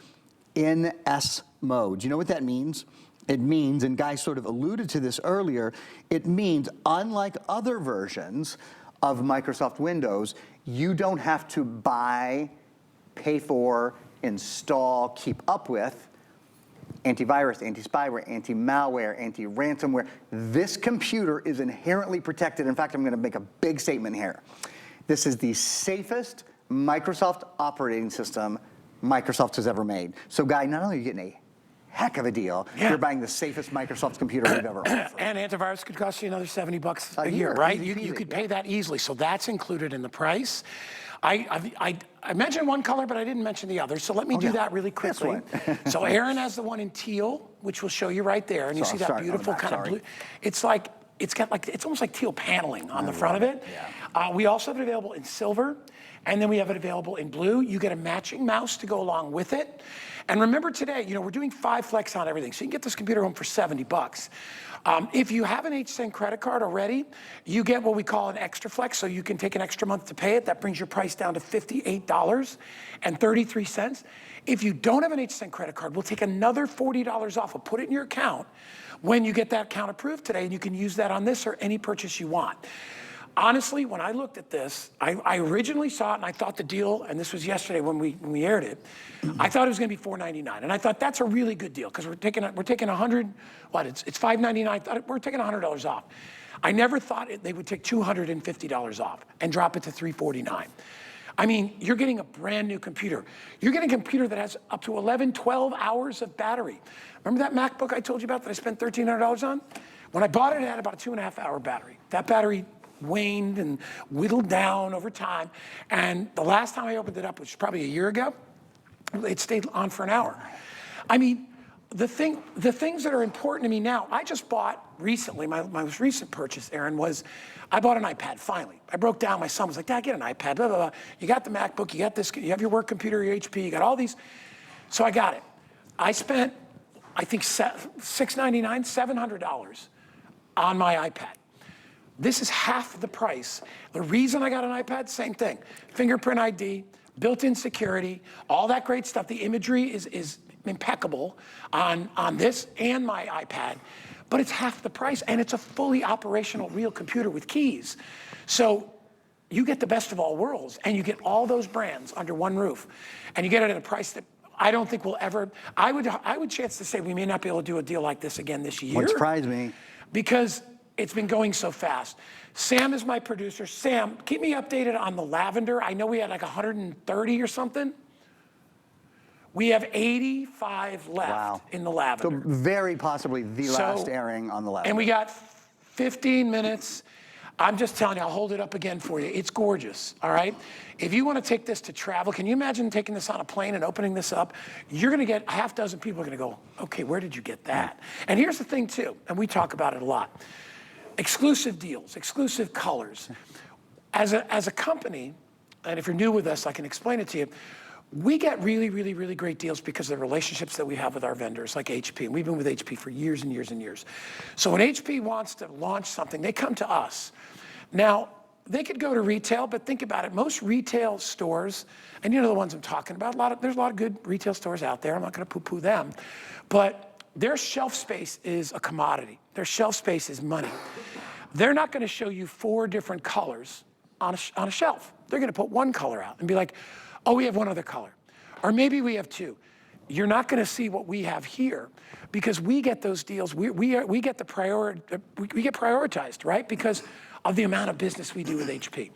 in S mode. Do you know what that means? It means, and Guy sort of alluded to this earlier, it means unlike other versions of Microsoft Windows, you don't have to buy, pay for, install, keep up with antivirus, anti-spyware, anti-malware, anti-ransomware. This computer is inherently protected. In fact, I'm going to make a big statement here. This is the safest Microsoft operating system Microsoft has ever made. So Guy, not only are you getting a heck of a deal, you're buying the safest Microsoft computer we've ever offered. And antivirus could cost you another 70 bucks a year, right? You could pay that easily. So that's included in the price. I mentioned one color, but I didn't mention the other. So let me do that really quickly. So Aaron has the one in teal, which we'll show you right there. And you see that beautiful kind of blue. It's almost like teal paneling on the front of it. Yeah. We also have it available in silver. And then we have it available in blue. You get a matching mouse to go along with it. And remember today, we're doing 5 flex on everything. So you can get this computer home for 70 bucks. If you have an HSN credit card already, you get what we call an extra flex. So you can take an extra month to pay it. That brings your price down to $58.33. If you don't have an HSN credit card, we'll take another $40 off. We'll put it in your account when you get that account approved today. And you can use that on this or any purchase you want. Honestly, when I looked at this, I originally saw it and I thought the deal, and this was yesterday when we aired it, I thought it was going to be $499, and I thought that's a really good deal because we're taking $100. What? It's $599. We're taking $100 off. I never thought they would take $250 off and drop it to $349. I mean, you're getting a brand new computer. You're getting a computer that has up to 11, 12 hours of battery. Remember that MacBook I told you about that I spent $1,300 on? When I bought it, it had about a 2.5-hour battery. That battery waned and whittled down over time. And the last time I opened it up, which was probably a year ago, it stayed on for an hour. I mean, the things that are important to me now, I just bought recently, my most recent purchase, Aaron, was I bought an iPad, finally. I broke down, my son was like, Dad, get an iPad, blah, blah, blah. You got the MacBook, you got this, you have your work computer, your HP, you got all these. So I got it. I spent, I think, $699, $700 on my iPad. This is half the price. The reason I got an iPad, same thing. Fingerprint ID, built-in security, all that great stuff. The imagery is impeccable on this and my iPad, but it's half the price, and it's a fully operational real computer with keys. So you get the best of all worlds, and you get all those brands under one roof, and you get it at a price that I don't think we'll ever, I would chance to say we may not be able to do a deal like this again this year. Wouldn't surprise me. Because it's been going so fast. Sam is my producer. Sam, keep me updated on the lavender. I know we had like 130 or something. We have 85 left in the lavender. So very possibly the last airing on the lavender. And we got 15 minutes. I'm just telling you, I'll hold it up again for you. It's gorgeous, all right? If you want to take this to travel, can you imagine taking this on a plane and opening this up? You're going to get a half dozen people are going to go, okay, where did you get that? And here's the thing, too, and we talk about it a lot. Exclusive deals, exclusive colors. As a company, and if you're new with us, I can explain it to you, we get really, really, really great deals because of the relationships that we have with our vendors, like HP. And we've been with HP for years and years and years. So when HP wants to launch something, they come to us. Now, they could go to retail, but think about it. Most retail stores, and you know the ones I'm talking about, there's a lot of good retail stores out there. I'm not going to poo-poo them. But their shelf space is a commodity. Their shelf space is money. They're not going to show you 4 different colors on a shelf. They're going to put one color out and be like, oh, we have one other color. Or maybe we have 2. You're not going to see what we have here because we get those deals. We get prioritized, right? Because of the amount of business we do with HP.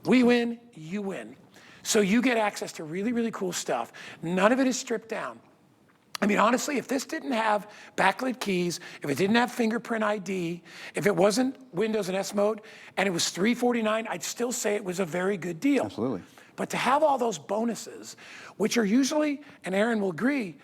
We win, you win. So you get access to really, really cool stuff. None of it is stripped down. I mean, honestly, if this didn't have backlit keys, if it didn't have fingerprint ID, if it wasn't Windows and S mode, and it was $349, I'd still say it was a very good deal. Absolutely. But to have all those bonuses, which are usually, and Aaron will agree,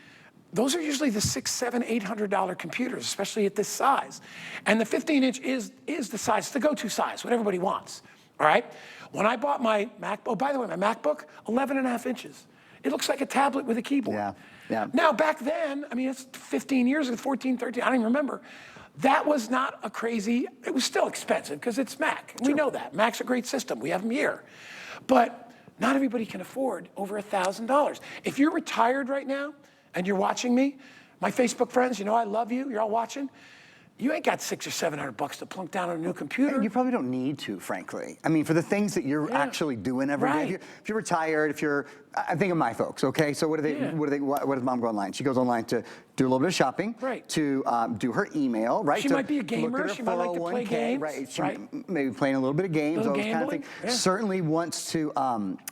those are usually the $600, $700, $800 computers, especially at this size. And the 15-inch is the size, it's the go-to size, what everybody wants, all right? When I bought my MacBook, oh, by the way, my MacBook, 11.5 inches. It looks like a tablet with a keyboard. Yeah, yeah. Now, back then, I mean, it's 15 years ago, 14, 13, I don't even remember. That was not a crazy, it was still expensive because it's Mac. Sure. We know that. Mac's a great system. We have them here. But not everybody can afford over $1,000. If you're retired right now and you're watching me, my Facebook friends, you know I love you, you're all watching. You ain't got $600 or $700 to plunk down on a new computer. And you probably don't need to, frankly. I mean, for the things that you're actually doing every day. If you're retired, I think of my folks, okay? So what does mom go online? She goes online to do a little bit of shopping, to do her email, right? She might be a gamer, she might like to play games. Right, she maybe playing a little bit of games, those kind of things. Yeah. Certainly wants to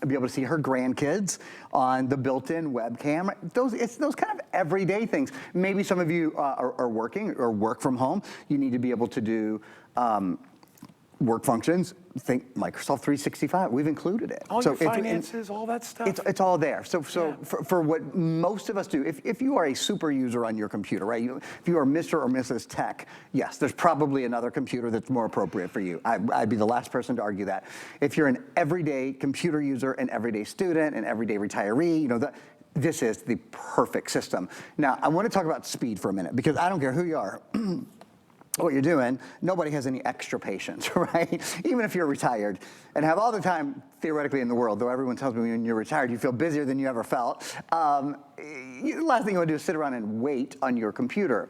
be able to see her grandkids on the built-in webcam. It's those kind of everyday things. Maybe some of you are working or work from home. You need to be able to do work functions. Think Microsoft 365. We've included it. All your finances, all that stuff. It's all there. So for what most of us do, if you are a super user on your computer, right? If you are Mr. or Mrs. Tech, yes, there's probably another computer that's more appropriate for you. I'd be the last person to argue that. If you're an everyday computer user, an everyday student, an everyday retiree, you know, this is the perfect system. Now, I want to talk about speed for a minute because I don't care who you are. What you're doing, nobody has any extra patience, right? Even if you're retired and have all the time theoretically in the world, though everyone tells me when you're retired you feel busier than you ever felt, the last thing you want to do is sit around and wait on your computer.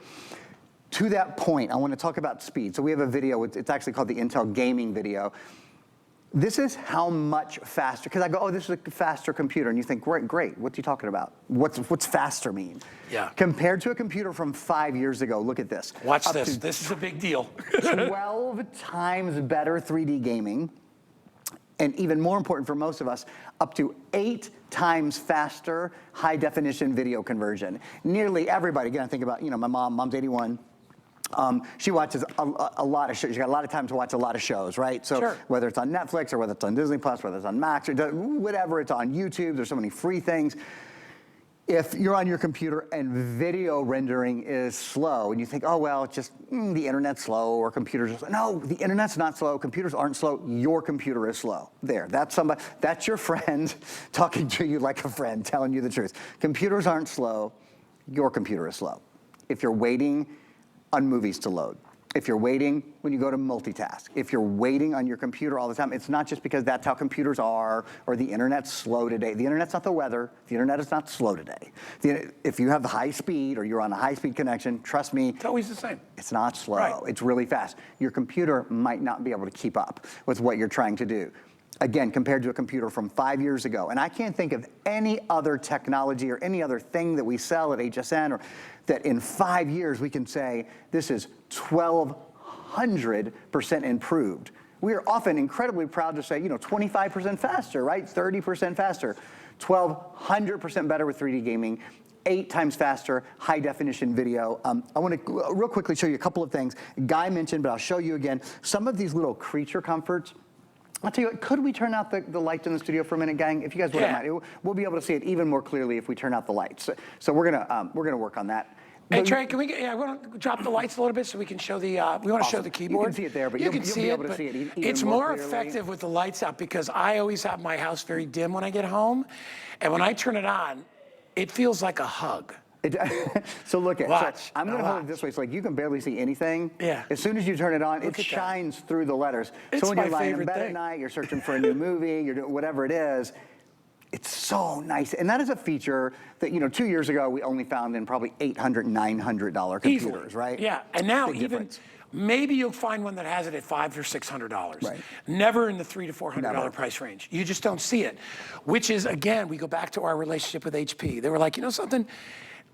To that point, I want to talk about speed. So we have a video, it's actually called the Intel Gaming video. This is how much faster, because I go, oh, this is a faster computer, and you think, great, what's he talking about? What's faster mean? Yeah. Compared to a computer from 5 years ago, look at this. Watch this, this is a big deal. 12 times better 3D gaming, and even more important for most of us, up to 8 times faster high definition video conversion. Nearly everybody, again, I think about, you know, my mom's 81, She watches a lot of shows. She's got a lot of time to watch a lot of shows, right? So Sure. whether it's on Netflix or whether it's on Disney Plus, whether it's on Max or whatever, it's on YouTube. There's so many free things. If you're on your computer and video rendering is slow and you think, oh, well, it's just the internet's slow or computers are slow. No, the internet's not slow. Computers aren't slow. Your computer is slow. There, that's somebody, that's your friend talking to you like a friend, telling you the truth. Computers aren't slow. Your computer is slow. If you're waiting on movies to load, if you're waiting when you go to multitask, if you're waiting on your computer all the time, it's not just because that's how computers are or the internet's slow today. The internet's not the weather. The internet is not slow today. If you have the high speed or you're on a high speed connection, trust me. It's always the same. It's not slow. Right. It's really fast. Your computer might not be able to keep up with what you're trying to do. Again, compared to a computer from 5 years ago. And I can't think of any other technology or any other thing that we sell at HSN or that in 5 years we can say this is 1,200% improved. We are often incredibly proud to say, 25% faster, right? 30% faster, 1,200% better with 3D gaming, 8 times faster, high definition video. I want to real quickly show you a couple of things. Guy mentioned, but I'll show you again, some of these little creature comforts. I'll tell you what, could we turn out the lights in the studio for a minute, gang? If you guys wouldn't mind, we'll be able to see it even more clearly if we turn out the lights. So we're gonna work on that. Hey Trey, can we get? I want to drop the lights a little bit so we can show the. We want to show the keyboard. You can see it there, but you'll be able to see it even it's more more clearly. effective with the lights out because I always have my house very dim when I get home, and when I turn it on, it feels like a hug. So look at. Watch. So I'm going to hold it this way, so like you can barely see anything. Yeah. As soon as you turn it on, it at that. shines through the letters. It's so when you're my lying in favorite bed at thing. night, you're searching for a new movie, you're doing whatever it is. It's so nice, and that is a feature that 2 years ago we only found in probably $800, $900 computers, Easily. right? Yeah, and now Big even difference. maybe you'll find one that has it at $500 or $600. Right. Never in the $300 to $400 Never. price range. You just don't see it, which is again we go back to our relationship with HP. They were like, something.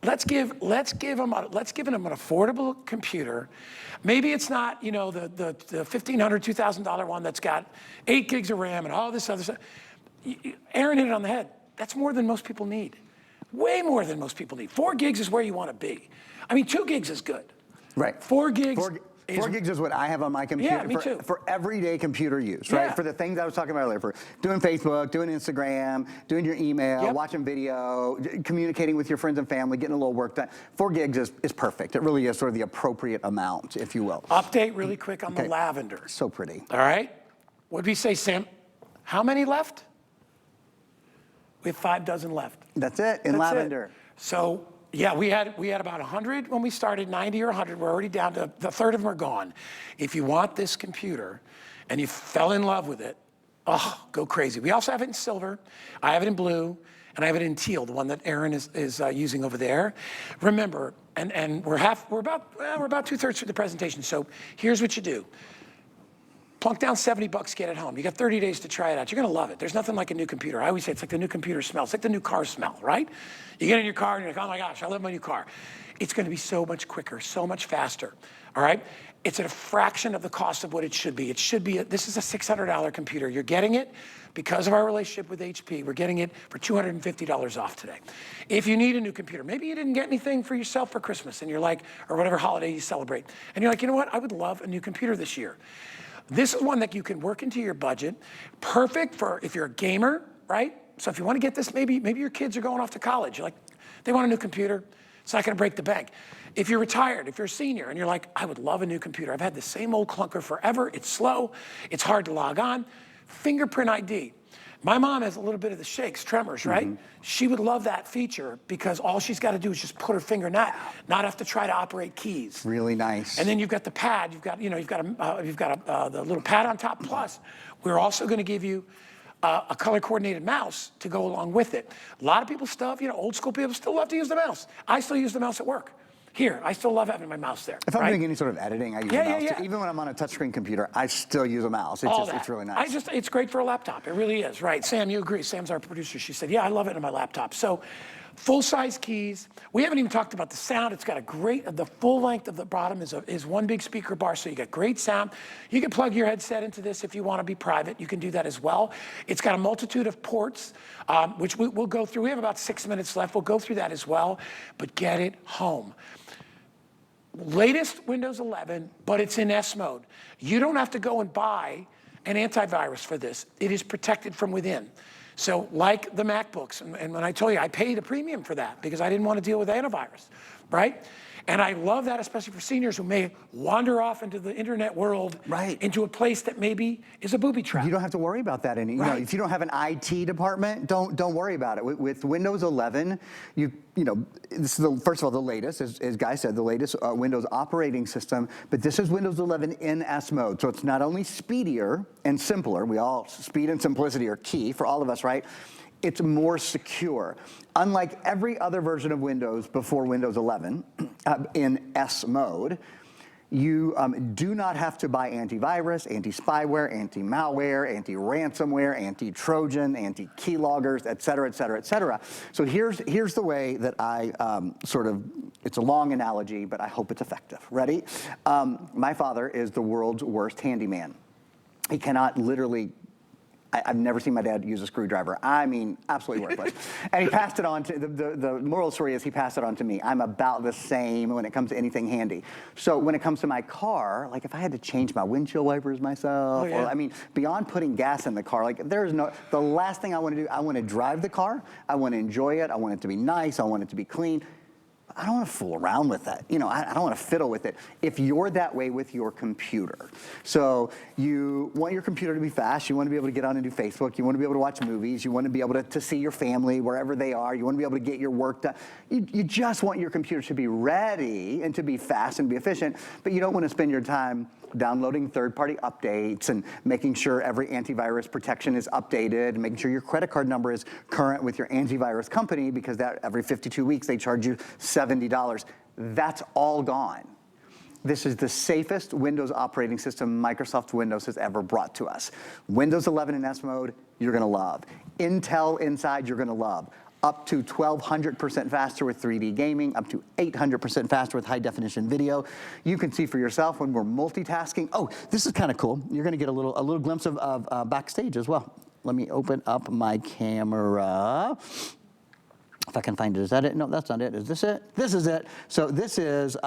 Let's give them an affordable computer. Maybe it's not the $1,500, $2,000 one that's got 8 gigs of RAM and all this other stuff. Aaron hit it on the head. That's more than most people need. Way more than most people need. 4 gigs is where you want to be. I mean, 2 gigs is good. Right. 4 gigs. 4 gigs is what I have on my computer. Yeah, me too. For everyday computer use, right? Yeah. For the things I was talking about earlier, for doing Facebook, doing Instagram, doing your email, Yep. watching video, communicating with your friends and family, getting a little work done. 4 gigs is perfect. It really is sort of the appropriate amount, if you will. Update really quick on Okay. the lavender. So pretty. All right. What did we say, Sam? How many left? We have 5 dozen left. That's it, in That's lavender. it. So, yeah, we had about 100 when we started, 90 or 100. We're already down to a third of them are gone. If you want this computer and you fell in love with it, go crazy. We also have it in silver. I have it in blue, and I have it in teal, the one that Aaron is using over there. Remember, and we're about 2/3 through the presentation. So here's what you do. Plunk down $70, get it home. You got 30 days to try it out. You're gonna love it. There's nothing like a new computer. I always say it's like the new computer smell. It's like the new car smell, right? You get in your car and you're like, oh my gosh, I love my new car. It's gonna be so much quicker, so much faster, all right? It's at a fraction of the cost of what it should be. This is a $600 computer. You're getting it because of our relationship with HP. We're getting it for $250 off today. If you need a new computer, maybe you didn't get anything for yourself for Christmas and you're like, or whatever holiday you celebrate, and you're like, you know what, I would love a new computer this year. This is one that you can work into your budget. Perfect for if you're a gamer, right? So if you want to get this, maybe your kids are going off to college. You're like, they want a new computer. It's not going to break the bank. If you're retired, if you're a senior, and you're like, I would love a new computer. I've had the same old clunker forever. It's slow. It's hard to log on. Fingerprint ID. My mom has a little bit of the shakes, tremors, right? Mm-hmm. She would love that feature because all she's got to do is just put her finger, not have to try to operate keys. Really nice. And then you've got the pad. You've got the little pad on top. Plus, we're also going to give you a color-coordinated mouse to go along with it. A lot of people still, old school people still love to use the mouse. I still use the mouse at work. Here, I still love having my mouse there. If I'm doing any sort of editing, I use a mouse. Yeah. Even when I'm on a touchscreen computer, I still use a mouse. It's really nice. It's great for a laptop. It really is, right? Sam, you agree. Sam's our producer. She said, yeah, I love it on my laptop. So full-size keys. We haven't even talked about the sound. It's got the full length of the bottom is one big speaker bar, so you get great sound. You can plug your headset into this if you want to be private. You can do that as well. It's got a multitude of ports, which we'll go through. We have about 6 minutes left. We'll go through that as well, but get it home. latest Windows 11, but it's in S mode. You don't have to go and buy an antivirus for this. It is protected from within. So like the MacBooks, and when I told you, I paid a premium for that because I didn't want to deal with antivirus, right? And I love that, especially for seniors who may wander off into the internet world, into a place that maybe is a booby trap. You don't have to worry about that anymore. You know, if you don't have an IT department, don't worry about it. With Windows 11, you know, this is first of all the latest, as Guy said, the latest Windows operating system. But this is Windows 11 in S mode, so it's not only speedier and simpler. Speed and simplicity are key for all of us, right? It's more secure. Unlike every other version of Windows before Windows 11 in S mode, you do not have to buy antivirus, anti-spyware, anti-malware, anti-ransomware, anti-Trojan, anti-keyloggers, et cetera, et cetera, et cetera. So here's the way that I it's a long analogy, but I hope it's effective. Ready? My father is the world's worst handyman. He cannot literally, I've never seen my dad use a screwdriver. I mean, absolutely worthless. And he passed it on to, the moral of the story is he passed it on to me. I'm about the same when it comes to anything handy. So when it comes to my car, like if I had to change my windshield wipers myself, or I mean, beyond putting gas in the car, like the last thing I want to do, I want to drive the car, I want to enjoy it, I want it to be nice, I want it to be clean. I don't want to fool around with that. You know, I don't want to fiddle with it. If you're that way with your computer, so you want your computer to be fast, you want to be able to get on and do Facebook, you want to be able to watch movies, you want to be able to see your family wherever they are, you want to be able to get your work done. You just want your computer to be ready and to be fast and be efficient, but you don't want to spend your time downloading third-party updates and making sure every antivirus protection is updated, making sure your credit card number is current with your antivirus company because that every 52 weeks they charge you $70. That's all gone. This is the safest Windows operating system Microsoft Windows has ever brought to us. Windows 11 in S mode, you're gonna love. Intel inside, you're gonna love. Up to 1,200% faster with 3D gaming, up to 800% faster with high definition video. You can see for yourself when we're multitasking. Oh, this is kind of cool. You're gonna get a little glimpse of backstage as well. Let me open up my camera. If I can find it, is that it? No, that's not it. Is this it? This is it. So this is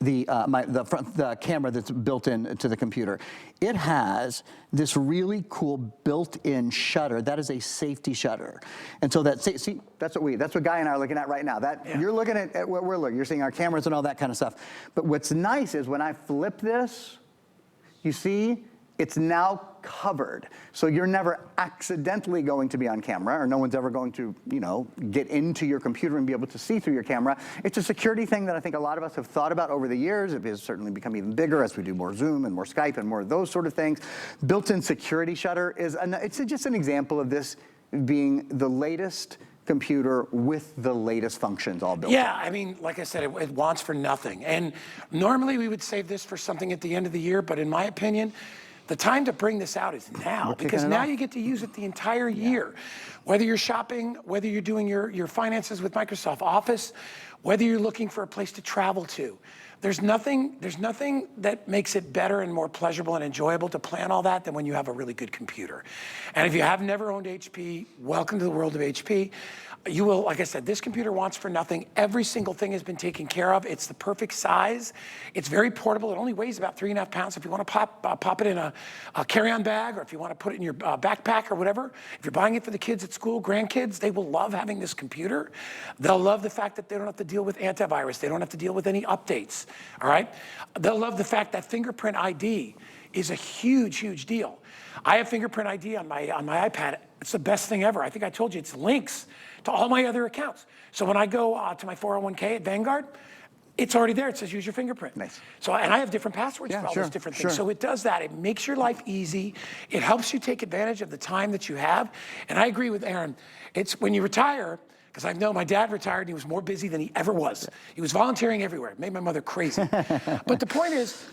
the camera that's built into the computer. It has this really cool built-in shutter. That is a safety shutter. And so that's what Guy and I are looking at right now. You're looking at what we're looking. You're seeing our cameras and all that kind of stuff. But what's nice is when I flip this, you see, it's now covered. So you're never accidentally going to be on camera, or no one's ever going to, you know, get into your computer and be able to see through your camera. It's a security thing that I think a lot of us have thought about over the years. It has certainly become even bigger as we do more Zoom and more Skype and more of those sort of things. Built-in security shutter it's just an example of this being the latest computer with the latest functions all built in. Yeah, I mean, like I said, it wants for nothing. And normally we would save this for something at the end of the year, but in my opinion, the time to bring this out is now, because now you get to use it the entire year. Whether you're shopping, whether you're doing your finances with Microsoft Office, whether you're looking for a place to travel to. There's nothing that makes it better and more pleasurable and enjoyable to plan all that than when you have a really good computer. And if you have never owned HP, welcome to the world of HP. You will, like I said, this computer wants for nothing. Every single thing has been taken care of. It's the perfect size. It's very portable. It only weighs about 3.5 pounds. If you want to pop it in a carry-on bag, or if you want to put it in your backpack or whatever, if you're buying it for the kids at school, grandkids, they will love having this computer. They'll love the fact that they don't have to deal with antivirus. They don't have to deal with any updates, all right? They'll love the fact that fingerprint ID is a huge, huge deal. I have fingerprint ID on my iPad. It's the best thing ever. I think I told you, it's links to all my other accounts. So when I go to my 401k at Vanguard, it's already there. It says use your fingerprint. Nice. So, and I have different passwords for all those different things. So it does that. It makes your life easy. It helps you take advantage of the time that you have. And I agree with Aaron. It's when you retire, because I know my dad retired and he was more busy than he ever was. He was volunteering everywhere. It made my mother crazy. But the point is,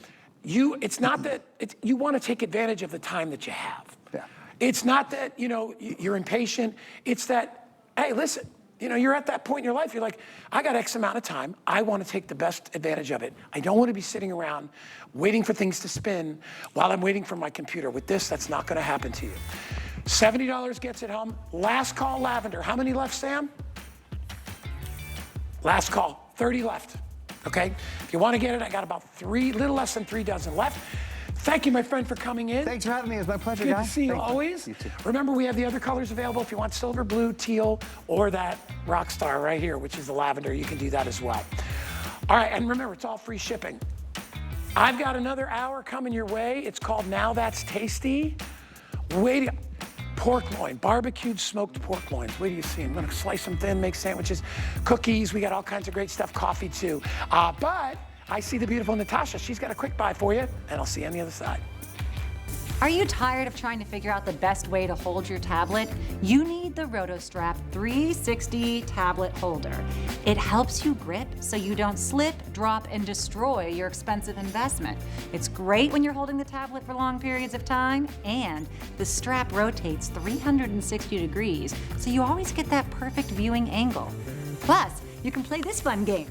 it's not that, you want to take advantage of the time that you have. Yeah. It's not that, you know, you're impatient. It's that, hey, listen, you know, you're at that point in your life, you're like, I got X amount of time. I want to take the best advantage of it. I don't want to be sitting around waiting for things to spin while I'm waiting for my computer. With this, that's not going to happen to you. $70 gets it home. Last call, Lavender. How many left, Sam? Last call, 30 left. okay? If you want to get it, I got about little less than 3 dozen left. Thank you, my friend, for coming in. Thanks for having me. It was my pleasure, Good guys. to see you Thanks. always. You too. Remember, we have the other colors available. If you want silver, blue, teal, or that rock star right here, which is the lavender, you can do that as well. All right, and remember, it's all free shipping. I've got another hour coming your way. It's called Now That's Tasty. Wait, pork loin, barbecued smoked pork loins. Wait till you see them. I'm gonna slice them thin, make sandwiches, cookies. We got all kinds of great stuff, coffee too. But I see the beautiful Natasha. She's got a quick buy for you, and I'll see you on the other side. Are you tired of trying to figure out the best way to hold your tablet? You need the RotoStrap 360 tablet holder. It helps you grip so you don't slip, drop, and destroy your expensive investment. It's great when you're holding the tablet for long periods of time, and the strap rotates 360 degrees, so you always get that perfect viewing angle. Plus, you can play this fun game.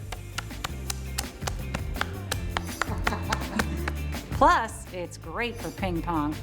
Plus, it's great for ping pong.